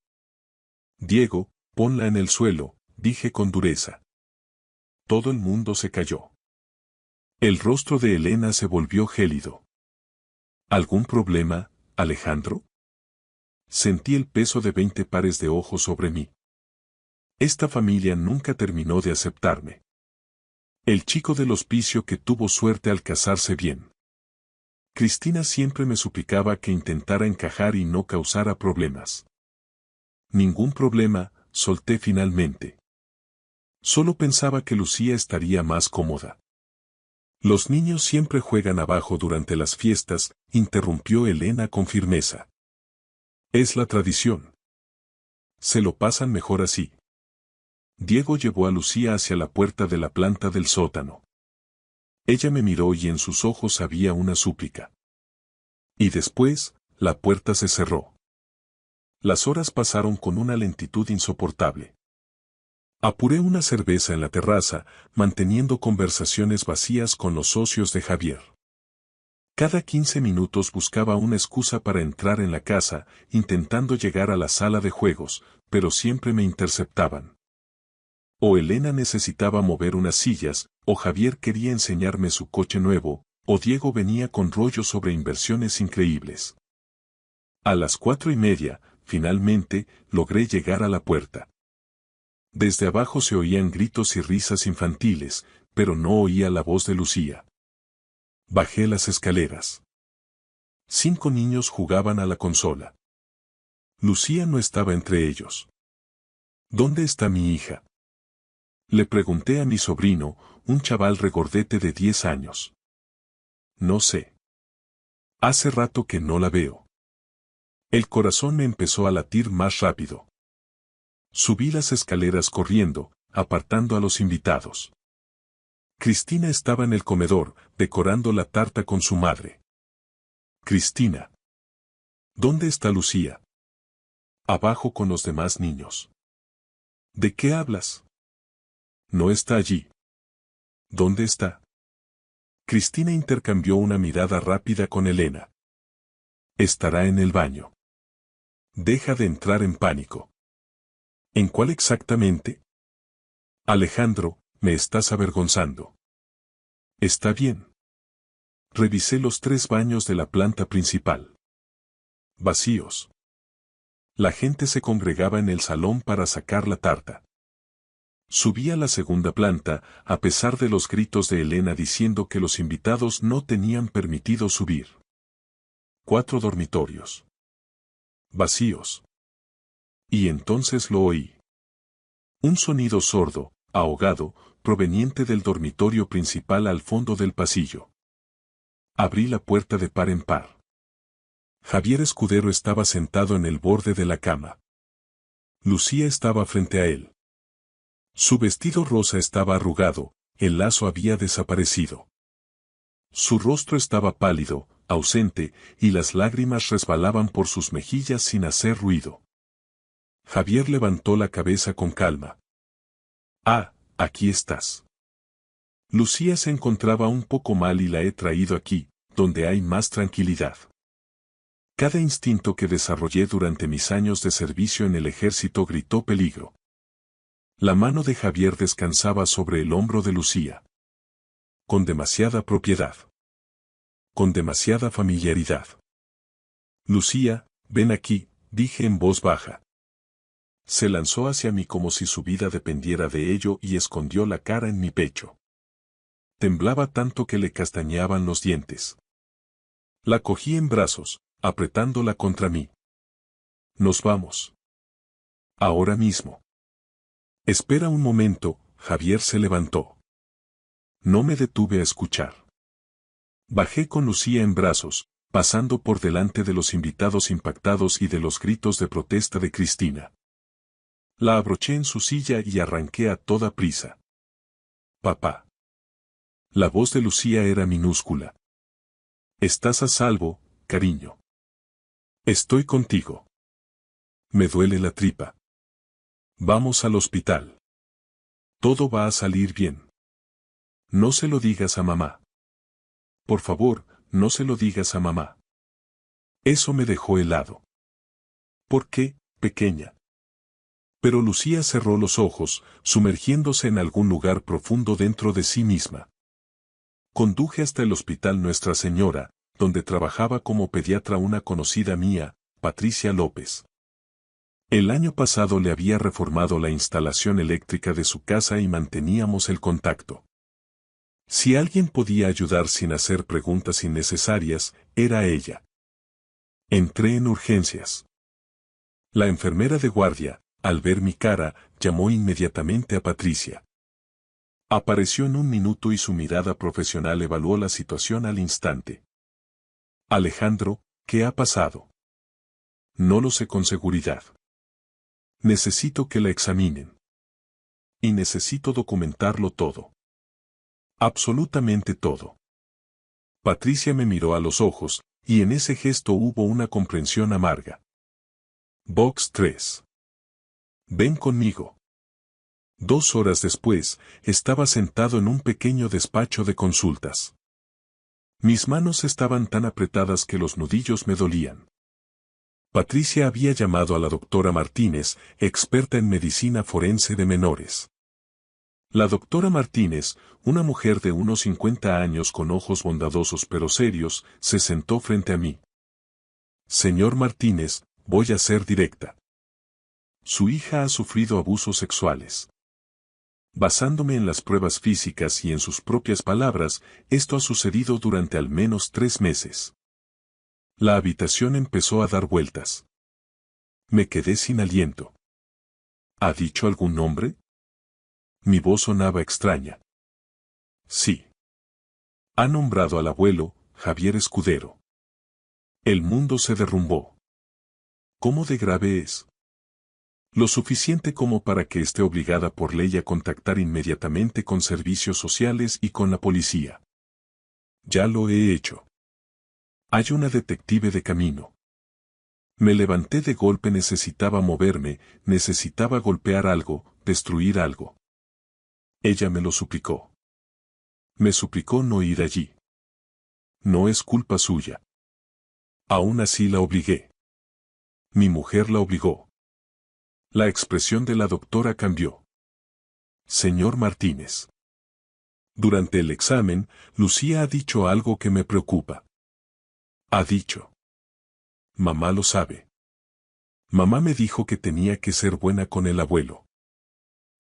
A: «Diego, ponla en el suelo», dije con dureza. Todo el mundo se calló. El rostro de Elena se volvió gélido. ¿Algún problema, Alejandro? Sentí el peso de 20 pares de ojos sobre mí. Esta familia nunca terminó de aceptarme. El chico del hospicio que tuvo suerte al casarse bien. Cristina siempre me suplicaba que intentara encajar y no causara problemas. Ningún problema, solté finalmente. Solo pensaba que Lucía estaría más cómoda. Los niños siempre juegan abajo durante las fiestas, interrumpió Elena con firmeza. Es la tradición. Se lo pasan mejor así. Diego llevó a Lucía hacia la puerta de la planta del sótano. Ella me miró y en sus ojos había una súplica. Y después, la puerta se cerró. Las horas pasaron con una lentitud insoportable. Apuré una cerveza en la terraza, manteniendo conversaciones vacías con los socios de Javier. Cada 15 minutos buscaba una excusa para entrar en la casa, intentando llegar a la sala de juegos, pero siempre me interceptaban. O Elena necesitaba mover unas sillas, o Javier quería enseñarme su coche nuevo, o Diego venía con rollos sobre inversiones increíbles. A las 4:30, finalmente, logré llegar a la puerta. Desde abajo se oían gritos y risas infantiles, pero no oía la voz de Lucía. Bajé las escaleras. 5 niños jugaban a la consola. Lucía no estaba entre ellos. ¿Dónde está mi hija? Le pregunté a mi sobrino, un chaval regordete de 10 años. No sé. Hace rato que no la veo. El corazón me empezó a latir más rápido. Subí las escaleras corriendo, apartando a los invitados. Cristina estaba en el comedor, decorando la tarta con su madre. Cristina. ¿Dónde está Lucía? Abajo con los demás niños. ¿De qué hablas? No está allí. ¿Dónde está? Cristina intercambió una mirada rápida con Elena. Estará en el baño. Deja de entrar en pánico. ¿En cuál exactamente? Alejandro, me estás avergonzando. Está bien. Revisé los 3 baños de la planta principal. Vacíos. La gente se congregaba en el salón para sacar la tarta. Subí a la segunda planta, a pesar de los gritos de Elena diciendo que los invitados no tenían permitido subir. 4 dormitorios. Vacíos. Y entonces lo oí. Un sonido sordo, ahogado, proveniente del dormitorio principal al fondo del pasillo. Abrí la puerta de par en par. Javier Escudero estaba sentado en el borde de la cama. Lucía estaba frente a él. Su vestido rosa estaba arrugado, el lazo había desaparecido. Su rostro estaba pálido, ausente, y las lágrimas resbalaban por sus mejillas sin hacer ruido. Javier levantó la cabeza con calma. Ah, aquí estás. Lucía se encontraba un poco mal y la he traído aquí, donde hay más tranquilidad. Cada instinto que desarrollé durante mis años de servicio en el ejército gritó peligro. La mano de Javier descansaba sobre el hombro de Lucía. Con demasiada propiedad. Con demasiada familiaridad. Lucía, ven aquí, dije en voz baja. Se lanzó hacia mí como si su vida dependiera de ello y escondió la cara en mi pecho. Temblaba tanto que le castañeaban los dientes. La cogí en brazos, apretándola contra mí. Nos vamos. Ahora mismo. Espera un momento, Javier se levantó. No me detuve a escuchar. Bajé con Lucía en brazos, pasando por delante de los invitados impactados y de los gritos de protesta de Cristina. La abroché en su silla y arranqué a toda prisa. Papá. La voz de Lucía era minúscula. Estás a salvo, cariño. Estoy contigo. Me duele la tripa. Vamos al hospital. Todo va a salir bien. No se lo digas a mamá. Por favor, no se lo digas a mamá. Eso me dejó helado. ¿Por qué, pequeña? Pero Lucía cerró los ojos, sumergiéndose en algún lugar profundo dentro de sí misma. Conduje hasta el hospital Nuestra Señora, donde trabajaba como pediatra una conocida mía, Patricia López. El año pasado le había reformado la instalación eléctrica de su casa y manteníamos el contacto. Si alguien podía ayudar sin hacer preguntas innecesarias, era ella. Entré en urgencias. La enfermera de guardia, al ver mi cara, llamó inmediatamente a Patricia. Apareció en un minuto y su mirada profesional evaluó la situación al instante. Alejandro, ¿qué ha pasado? No lo sé con seguridad. Necesito que la examinen. Y necesito documentarlo todo. Absolutamente todo. Patricia me miró a los ojos, y en ese gesto hubo una comprensión amarga. Box 3. Ven conmigo. 2 horas después, estaba sentado en un pequeño despacho de consultas. Mis manos estaban tan apretadas que los nudillos me dolían. Patricia había llamado a la doctora Martínez, experta en medicina forense de menores. La doctora Martínez, una mujer de unos 50 años con ojos bondadosos pero serios, se sentó frente a mí. Señor Martínez, voy a ser directa. Su hija ha sufrido abusos sexuales. Basándome en las pruebas físicas y en sus propias palabras, esto ha sucedido durante al menos 3 meses. La habitación empezó a dar vueltas. Me quedé sin aliento. ¿Ha dicho algún nombre? Mi voz sonaba extraña. Sí. Ha nombrado al abuelo, Javier Escudero. El mundo se derrumbó. ¿Cómo de grave es? Lo suficiente como para que esté obligada por ley a contactar inmediatamente con servicios sociales y con la policía. Ya lo he hecho. Hay una detective de camino. Me levanté de golpe, necesitaba moverme, necesitaba golpear algo, destruir algo. Ella me lo suplicó. Me suplicó no ir allí. No es culpa suya. Aún así la obligué. Mi mujer la obligó. La expresión de la doctora cambió. Señor Martínez. Durante el examen, Lucía ha dicho algo que me preocupa. Ha dicho. Mamá lo sabe. Mamá me dijo que tenía que ser buena con el abuelo.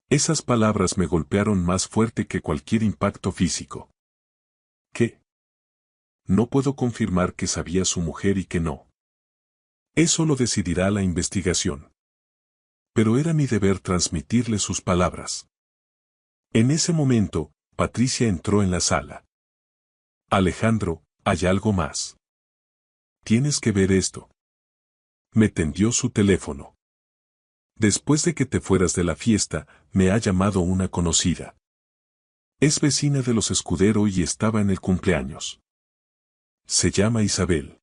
A: Esas palabras me golpearon más fuerte que cualquier impacto físico. ¿Qué? No puedo confirmar que sabía su mujer y que no. Eso lo decidirá la investigación. Pero era mi deber transmitirle sus palabras. En ese momento, Patricia entró en la sala. Alejandro, hay algo más. Tienes que ver esto. Me tendió su teléfono. Después de que te fueras de la fiesta, me ha llamado una conocida. Es vecina de los Escudero y estaba en el cumpleaños. Se llama Isabel.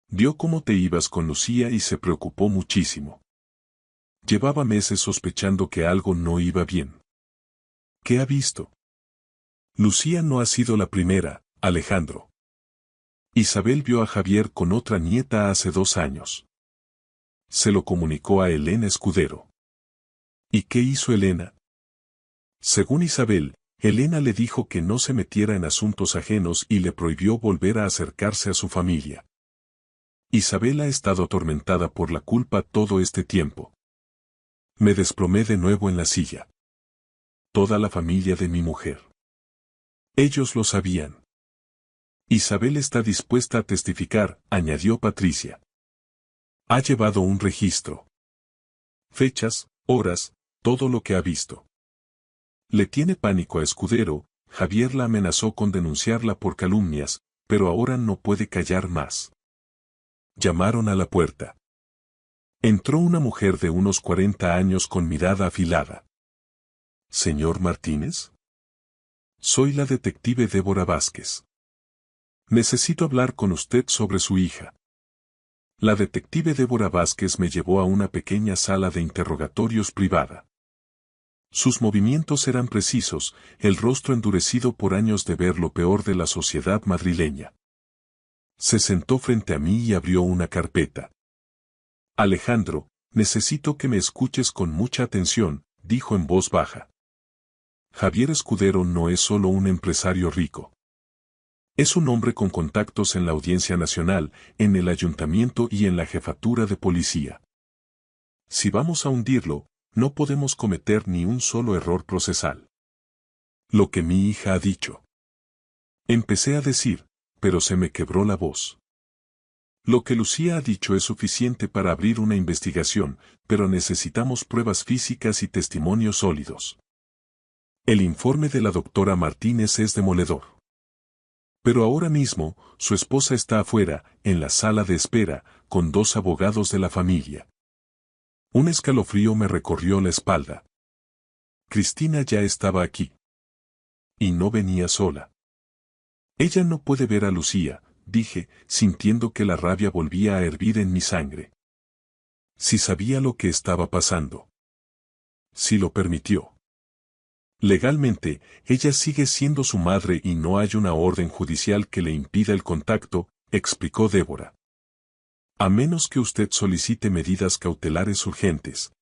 A: Vio cómo te ibas con Lucía y se preocupó muchísimo. Llevaba meses sospechando que algo no iba bien. ¿Qué ha visto? Lucía no ha sido la primera, Alejandro. Isabel vio a Javier con otra nieta hace 2 años. Se lo comunicó a Elena Escudero. ¿Y qué hizo Elena? Según Isabel, Elena le dijo que no se metiera en asuntos ajenos y le prohibió volver a acercarse a su familia. Isabel ha estado atormentada por la culpa todo este tiempo. Me desplomé de nuevo en la silla. Toda la familia de mi mujer. Ellos lo sabían. Isabel está dispuesta a testificar, añadió Patricia. Ha llevado un registro. Fechas, horas, todo lo que ha visto. Le tiene pánico a Escudero, Javier la amenazó con denunciarla por calumnias, pero ahora no puede callar más. Llamaron a la puerta. Entró una mujer de unos 40 años con mirada afilada. ¿Señor Martínez? Soy la detective Débora Vázquez. Necesito hablar con usted sobre su hija. La detective Débora Vázquez me llevó a una pequeña sala de interrogatorios privada. Sus movimientos eran precisos, el rostro endurecido por años de ver lo peor de la sociedad madrileña. Se sentó frente a mí y abrió una carpeta. Alejandro, necesito que me escuches con mucha atención, dijo en voz baja. Javier Escudero no es solo un empresario rico. Es un hombre con contactos en la Audiencia Nacional, en el Ayuntamiento y en la Jefatura de Policía. Si vamos a hundirlo, no podemos cometer ni un solo error procesal. Lo que mi hija ha dicho. Empecé a decir, pero se me quebró la voz. Lo que Lucía ha dicho es suficiente para abrir una investigación, pero necesitamos pruebas físicas y testimonios sólidos. El informe de la doctora Martínez es demoledor. Pero ahora mismo, su esposa está afuera, en la sala de espera, con 2 abogados de la familia. Un escalofrío me recorrió la espalda. Cristina ya estaba aquí. Y no venía sola. Ella no puede ver a Lucía, dije, sintiendo que la rabia volvía a hervir en mi sangre. Si sabía lo que estaba pasando. Si lo permitió. Legalmente, ella sigue siendo su madre y no hay una orden judicial que le impida el contacto, explicó Débora. A menos que usted solicite medidas cautelares urgentes.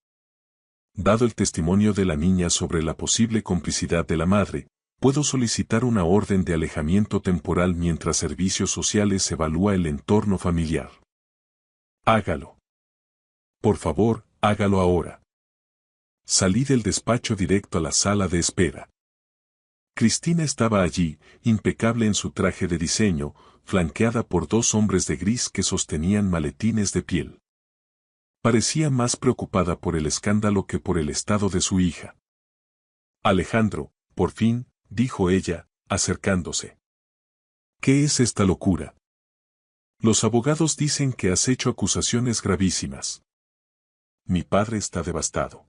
A: Dado el testimonio de la niña sobre la posible complicidad de la madre, puedo solicitar una orden de alejamiento temporal mientras Servicios Sociales evalúa el entorno familiar. Hágalo. Por favor, hágalo ahora. Salí del despacho directo a la sala de espera. Cristina estaba allí, impecable en su traje de diseño, flanqueada por 2 hombres de gris que sostenían maletines de piel. Parecía más preocupada por el escándalo que por el estado de su hija. Alejandro, por fin, dijo ella, acercándose. ¿Qué es esta locura? Los abogados dicen que has hecho acusaciones gravísimas. Mi padre está devastado.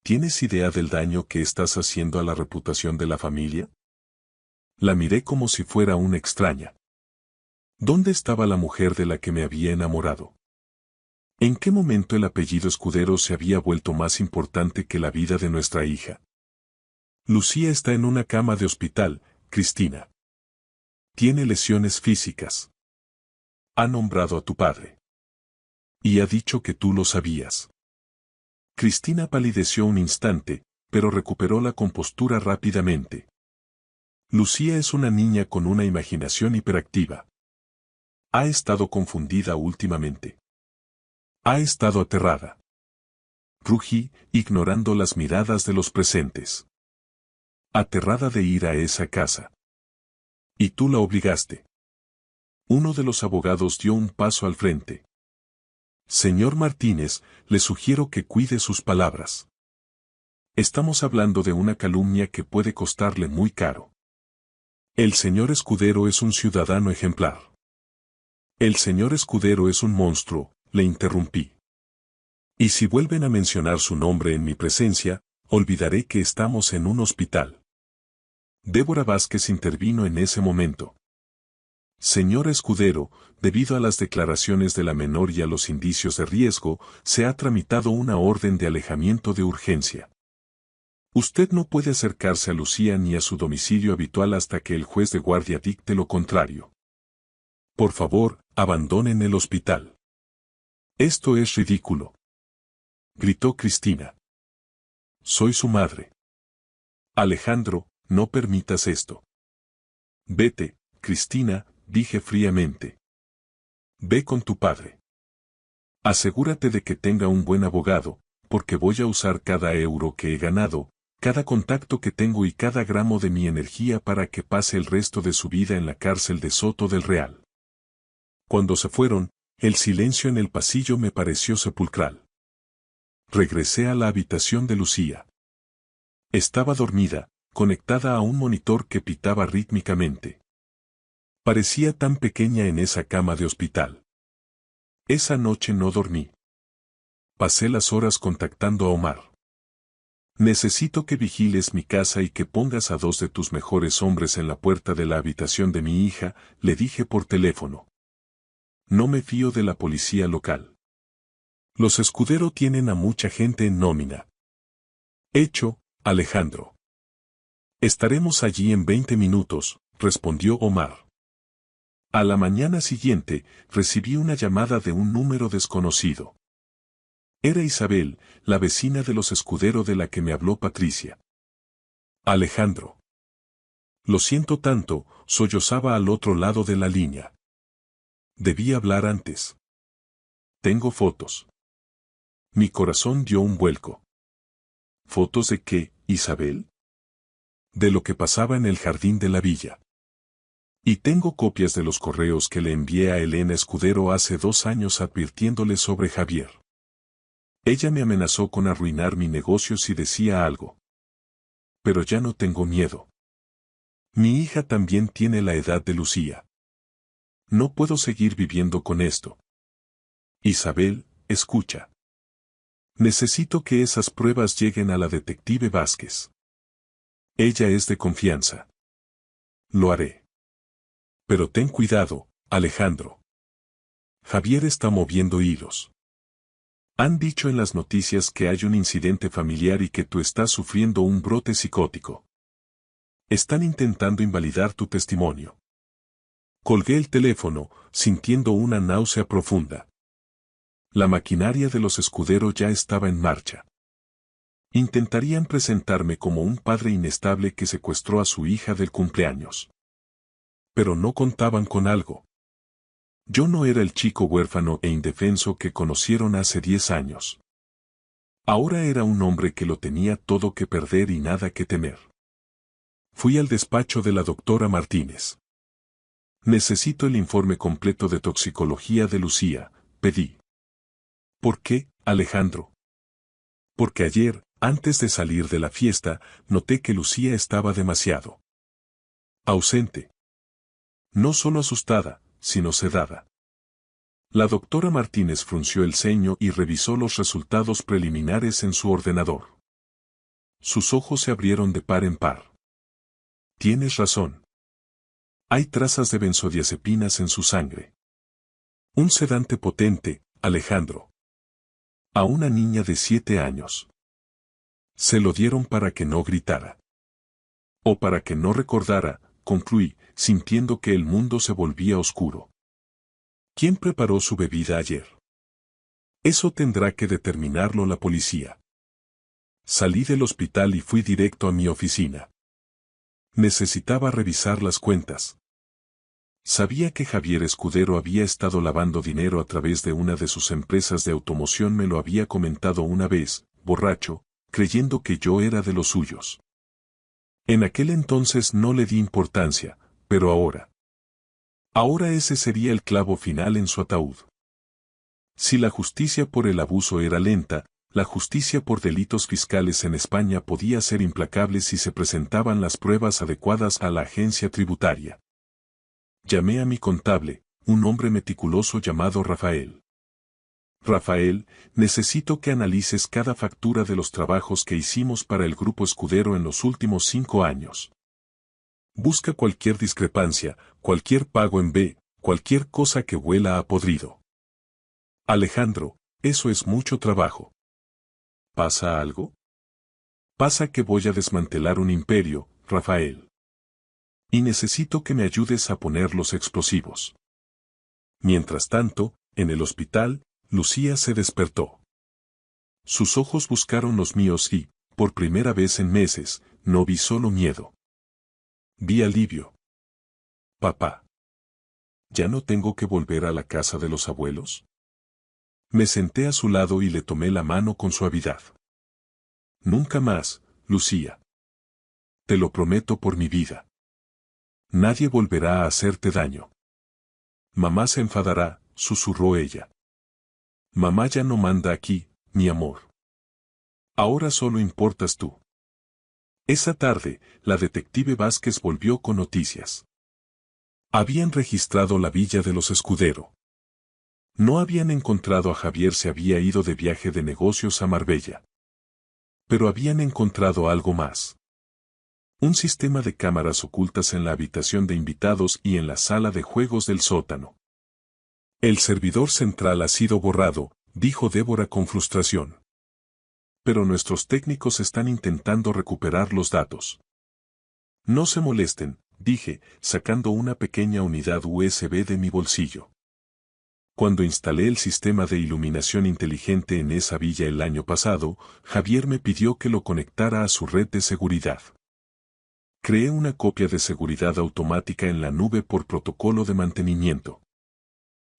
A: ¿Tienes idea del daño que estás haciendo a la reputación de la familia? La miré como si fuera una extraña. ¿Dónde estaba la mujer de la que me había enamorado? ¿En qué momento el apellido Escudero se había vuelto más importante que la vida de nuestra hija? Lucía está en una cama de hospital, Cristina. Tiene lesiones físicas. Ha nombrado a tu padre. Y ha dicho que tú lo sabías. Cristina palideció un instante, pero recuperó la compostura rápidamente. Lucía es una niña con una imaginación hiperactiva. Ha estado confundida últimamente. Ha estado aterrada. Rugí, ignorando las miradas de los presentes. Aterrada de ir a esa casa. Y tú la obligaste. Uno de los abogados dio un paso al frente. Señor Martínez, le sugiero que cuide sus palabras. Estamos hablando de una calumnia que puede costarle muy caro. El señor Escudero es un ciudadano ejemplar. El señor Escudero es un monstruo, le interrumpí. Y si vuelven a mencionar su nombre en mi presencia, olvidaré que estamos en un hospital. Débora Vázquez intervino en ese momento. Señor Escudero, debido a las declaraciones de la menor y a los indicios de riesgo, se ha tramitado una orden de alejamiento de urgencia. Usted no puede acercarse a Lucía ni a su domicilio habitual hasta que el juez de guardia dicte lo contrario. Por favor, abandonen el hospital. Esto es ridículo. Gritó Cristina. Soy su madre. Alejandro, no permitas esto. Vete, Cristina, dije fríamente. Ve con tu padre. Asegúrate de que tenga un buen abogado, porque voy a usar cada euro que he ganado, cada contacto que tengo y cada gramo de mi energía para que pase el resto de su vida en la cárcel de Soto del Real. Cuando se fueron, el silencio en el pasillo me pareció sepulcral. Regresé a la habitación de Lucía. Estaba dormida, conectada a un monitor que pitaba rítmicamente. Parecía tan pequeña en esa cama de hospital. Esa noche no dormí. Pasé las horas contactando a Omar. Necesito que vigiles mi casa y que pongas a 2 de tus mejores hombres en la puerta de la habitación de mi hija, le dije por teléfono. No me fío de la policía local. Los Escudero tienen a mucha gente en nómina. Hecho, Alejandro. Estaremos allí en 20 minutos, respondió Omar. A la mañana siguiente, recibí una llamada de un número desconocido. Era Isabel, la vecina de los Escudero de la que me habló Patricia. Alejandro. Lo siento tanto, sollozaba al otro lado de la línea. Debí hablar antes. Tengo fotos. Mi corazón dio un vuelco. ¿Fotos de qué, Isabel? De lo que pasaba en el jardín de la villa. Y tengo copias de los correos que le envié a Elena Escudero hace 2 años advirtiéndole sobre Javier. Ella me amenazó con arruinar mi negocio si decía algo. pero ya no tengo miedo. Mi hija también tiene la edad de Lucía. No puedo seguir viviendo con esto. Isabel, escucha. Necesito que esas pruebas lleguen a la detective Vázquez. Ella es de confianza. Lo haré. Pero ten cuidado, Alejandro. Javier está moviendo hilos. Han dicho en las noticias que hay un incidente familiar y que tú estás sufriendo un brote psicótico. Están intentando invalidar tu testimonio. Colgué el teléfono, sintiendo una náusea profunda. La maquinaria de los Escudero ya estaba en marcha. Intentarían presentarme como un padre inestable que secuestró a su hija del cumpleaños. Pero no contaban con algo. Yo no era el chico huérfano e indefenso que conocieron hace 10 años. Ahora era un hombre que lo tenía todo que perder y nada que temer. Fui al despacho de la doctora Martínez. Necesito el informe completo de toxicología de Lucía, pedí. ¿Por qué, Alejandro? Porque ayer, antes de salir de la fiesta, noté que Lucía estaba demasiado ausente. No solo asustada, sino sedada. La doctora Martínez frunció el ceño y revisó los resultados preliminares en su ordenador. Sus ojos se abrieron de par en par. Tienes razón. Hay trazas de benzodiazepinas en su sangre. Un sedante potente, Alejandro. A una niña de 7 años. Se lo dieron para que no gritara. O para que no recordara, concluí, sintiendo que el mundo se volvía oscuro. ¿Quién preparó su bebida ayer? Eso tendrá que determinarlo la policía. Salí del hospital y fui directo a mi oficina. Necesitaba revisar las cuentas. Sabía que Javier Escudero había estado lavando dinero a través de una de sus empresas de automoción, me lo había comentado una vez, borracho, creyendo que yo era de los suyos. En aquel entonces no le di importancia, pero ahora. Ahora ese sería el clavo final en su ataúd. Si la justicia por el abuso era lenta, la justicia por delitos fiscales en España podía ser implacable si se presentaban las pruebas adecuadas a la agencia tributaria. Llamé a mi contable, un hombre meticuloso llamado Rafael. Rafael, necesito que analices cada factura de los trabajos que hicimos para el Grupo Escudero en los últimos 5 años. Busca cualquier discrepancia, cualquier pago en B, cualquier cosa que huela a podrido. Alejandro, eso es mucho trabajo. ¿Pasa algo? Pasa que voy a desmantelar un imperio, Rafael. Y necesito que me ayudes a poner los explosivos. Mientras tanto, en el hospital, Lucía se despertó. Sus ojos buscaron los míos y, por primera vez en meses, no vi solo miedo. Vi alivio. Papá. ¿Ya no tengo que volver a la casa de los abuelos? Me senté a su lado y le tomé la mano con suavidad. Nunca más, Lucía. Te lo prometo por mi vida. Nadie volverá a hacerte daño. Mamá se enfadará, susurró ella. Mamá ya no manda aquí, mi amor. Ahora solo importas tú. Esa tarde, la detective Vázquez volvió con noticias. Habían registrado la villa de los Escudero. No habían encontrado a Javier, se había ido de viaje de negocios a Marbella. Pero habían encontrado algo más. Un sistema de cámaras ocultas en la habitación de invitados y en la sala de juegos del sótano. El servidor central ha sido borrado, dijo Débora con frustración. Pero nuestros técnicos están intentando recuperar los datos. No se molesten, dije, sacando una pequeña unidad USB de mi bolsillo. Cuando instalé el sistema de iluminación inteligente en esa villa el año pasado, Javier me pidió que lo conectara a su red de seguridad. Creé una copia de seguridad automática en la nube por protocolo de mantenimiento.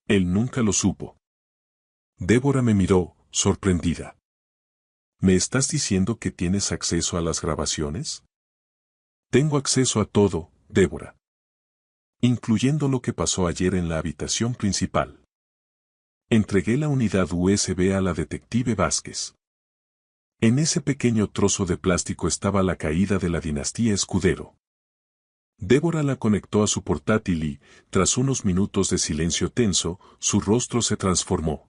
A: Él nunca lo supo. Débora me miró, sorprendida. ¿Me estás diciendo que tienes acceso a las grabaciones? Tengo acceso a todo, Débora. Incluyendo lo que pasó ayer en la habitación principal. Entregué la unidad USB a la detective Vázquez. En ese pequeño trozo de plástico estaba la caída de la dinastía Escudero. Débora la conectó a su portátil y, tras unos minutos de silencio tenso, su rostro se transformó.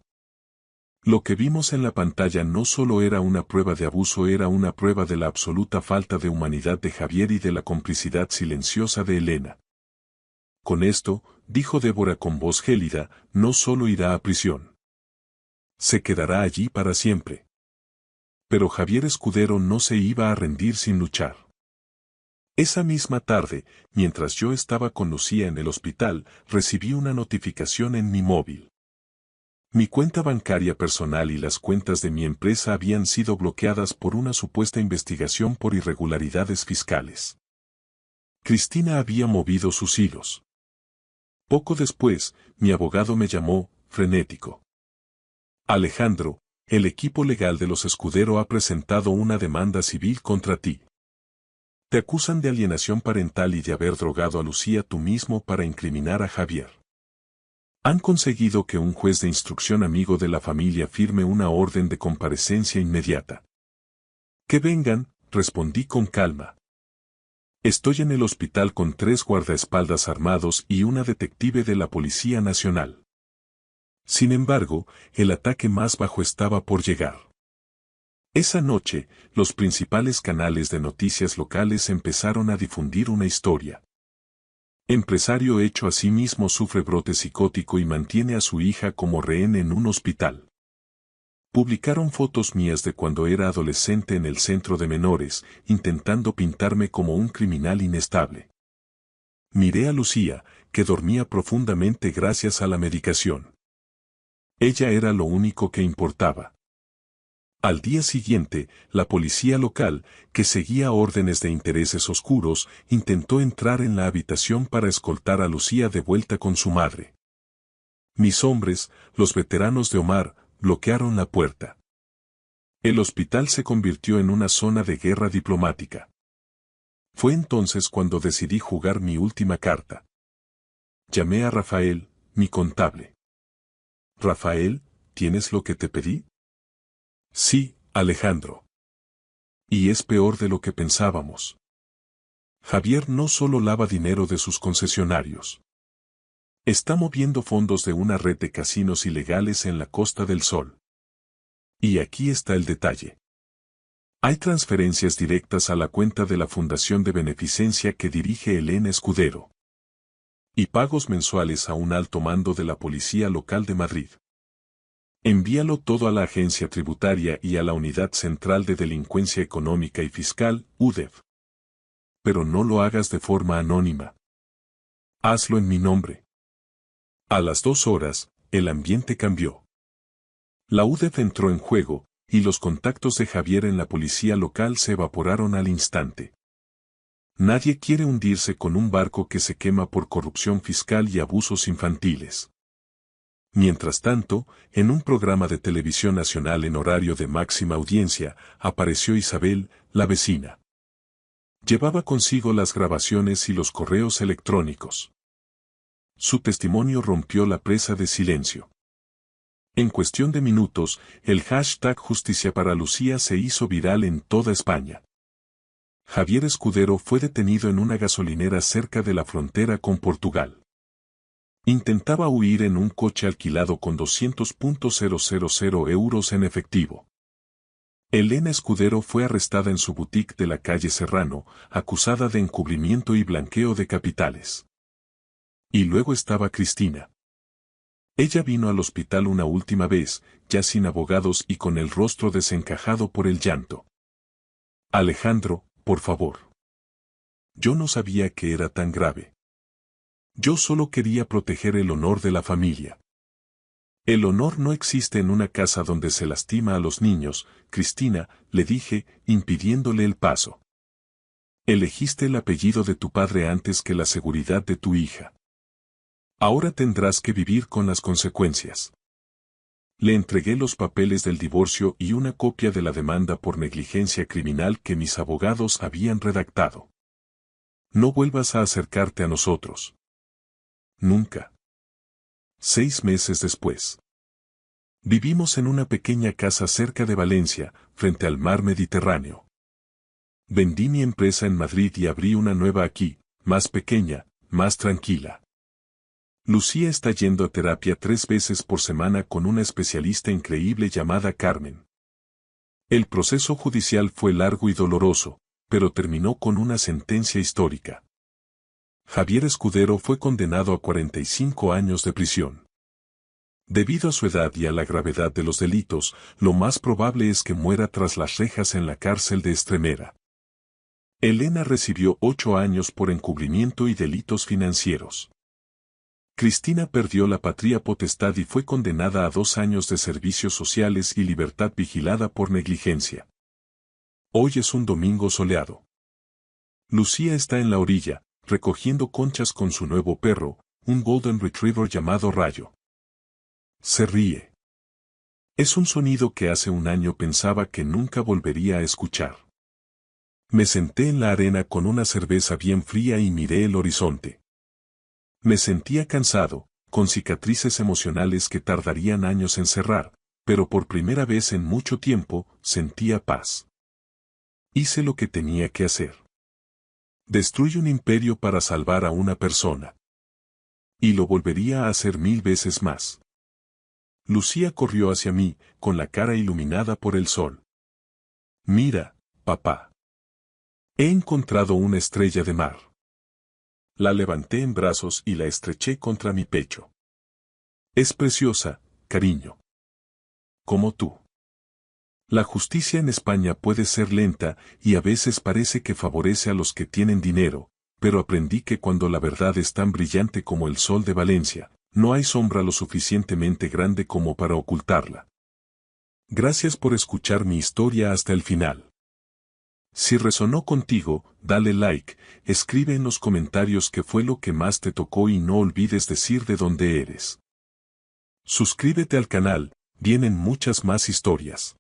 A: Lo que vimos en la pantalla no solo era una prueba de abuso, era una prueba de la absoluta falta de humanidad de Javier y de la complicidad silenciosa de Elena. Con esto, dijo Débora con voz gélida, no solo irá a prisión. Se quedará allí para siempre. Pero Javier Escudero no se iba a rendir sin luchar. Esa misma tarde, mientras yo estaba con Lucía en el hospital, recibí una notificación en mi móvil. Mi cuenta bancaria personal y las cuentas de mi empresa habían sido bloqueadas por una supuesta investigación por irregularidades fiscales. Cristina había movido sus hilos. Poco después, mi abogado me llamó, frenético. Alejandro, el equipo legal de los Escudero ha presentado una demanda civil contra ti. Te acusan de alienación parental y de haber drogado a Lucía tú mismo para incriminar a Javier. Han conseguido que un juez de instrucción amigo de la familia firme una orden de comparecencia inmediata. Que vengan, respondí con calma. Estoy en el hospital con 3 guardaespaldas armados y una detective de la Policía Nacional. Sin embargo, el ataque más bajo estaba por llegar. Esa noche, los principales canales de noticias locales empezaron a difundir una historia. Empresario hecho a sí mismo sufre brote psicótico y mantiene a su hija como rehén en un hospital. Publicaron fotos mías de cuando era adolescente en el centro de menores, intentando pintarme como un criminal inestable. Miré a Lucía, que dormía profundamente gracias a la medicación. Ella era lo único que importaba. Al día siguiente, la policía local, que seguía órdenes de intereses oscuros, intentó entrar en la habitación para escoltar a Lucía de vuelta con su madre. Mis hombres, los veteranos de Omar, bloquearon la puerta. El hospital se convirtió en una zona de guerra diplomática. Fue entonces cuando decidí jugar mi última carta. Llamé a Rafael, mi contable. Rafael, ¿tienes lo que te pedí? Sí, Alejandro. Y es peor de lo que pensábamos. Javier no solo lava dinero de sus concesionarios. Está moviendo fondos de una red de casinos ilegales en la Costa del Sol. Y aquí está el detalle. Hay transferencias directas a la cuenta de la Fundación de Beneficencia que dirige Elena Escudero. Y pagos mensuales a un alto mando de la Policía Local de Madrid. Envíalo todo a la Agencia Tributaria y a la Unidad Central de Delincuencia Económica y Fiscal, UDEF. Pero no lo hagas de forma anónima. Hazlo en mi nombre. A las 2 horas, el ambiente cambió. La UDEF entró en juego, y los contactos de Javier en la policía local se evaporaron al instante. Nadie quiere hundirse con un barco que se quema por corrupción fiscal y abusos infantiles. Mientras tanto, en un programa de televisión nacional en horario de máxima audiencia, apareció Isabel, la vecina. Llevaba consigo las grabaciones y los correos electrónicos. Su testimonio rompió la presa de silencio. En cuestión de minutos, el hashtag Justicia para Lucía se hizo viral en toda España. Javier Escudero fue detenido en una gasolinera cerca de la frontera con Portugal. Intentaba huir en un coche alquilado con 200.000 euros en efectivo. Elena Escudero fue arrestada en su boutique de la calle Serrano, acusada de encubrimiento y blanqueo de capitales. Y luego estaba Cristina. Ella vino al hospital una última vez, ya sin abogados y con el rostro desencajado por el llanto. Alejandro, por favor. Yo no sabía que era tan grave. Yo solo quería proteger el honor de la familia. El honor no existe en una casa donde se lastima a los niños, Cristina, le dije, impidiéndole el paso. Elegiste el apellido de tu padre antes que la seguridad de tu hija. Ahora tendrás que vivir con las consecuencias. Le entregué los papeles del divorcio y una copia de la demanda por negligencia criminal que mis abogados habían redactado. No vuelvas a acercarte a nosotros. Nunca. 6 meses después. Vivimos en una pequeña casa cerca de Valencia, frente al mar Mediterráneo. Vendí mi empresa en Madrid y abrí una nueva aquí, más pequeña, más tranquila. Lucía está yendo a terapia 3 veces por semana con una especialista increíble llamada Carmen. El proceso judicial fue largo y doloroso, pero terminó con una sentencia histórica. Javier Escudero fue condenado a 45 años de prisión. Debido a su edad y a la gravedad de los delitos, lo más probable es que muera tras las rejas en la cárcel de Extremera. Elena recibió 8 años por encubrimiento y delitos financieros. Cristina perdió la patria potestad y fue condenada a 2 años de servicios sociales y libertad vigilada por negligencia. Hoy es un domingo soleado. Lucía está en la orilla, recogiendo conchas con su nuevo perro, un Golden Retriever llamado Rayo. Se ríe. Es un sonido que hace un año pensaba que nunca volvería a escuchar. Me senté en la arena con una cerveza bien fría y miré el horizonte. Me sentía cansado, con cicatrices emocionales que tardarían años en cerrar, pero por primera vez en mucho tiempo sentía paz. Hice lo que tenía que hacer. Destruí un imperio para salvar a una persona. Y lo volvería a hacer 1000 veces más. Lucía corrió hacia mí, con la cara iluminada por el sol. Mira, papá. He encontrado una estrella de mar. La levanté en brazos y la estreché contra mi pecho. Es preciosa, cariño. Como tú. La justicia en España puede ser lenta y a veces parece que favorece a los que tienen dinero, pero aprendí que cuando la verdad es tan brillante como el sol de Valencia, no hay sombra lo suficientemente grande como para ocultarla. Gracias por escuchar mi historia hasta el final. Si resonó contigo, dale like, escribe en los comentarios qué fue lo que más te tocó y no olvides decir de dónde eres. Suscríbete al canal, vienen muchas más historias.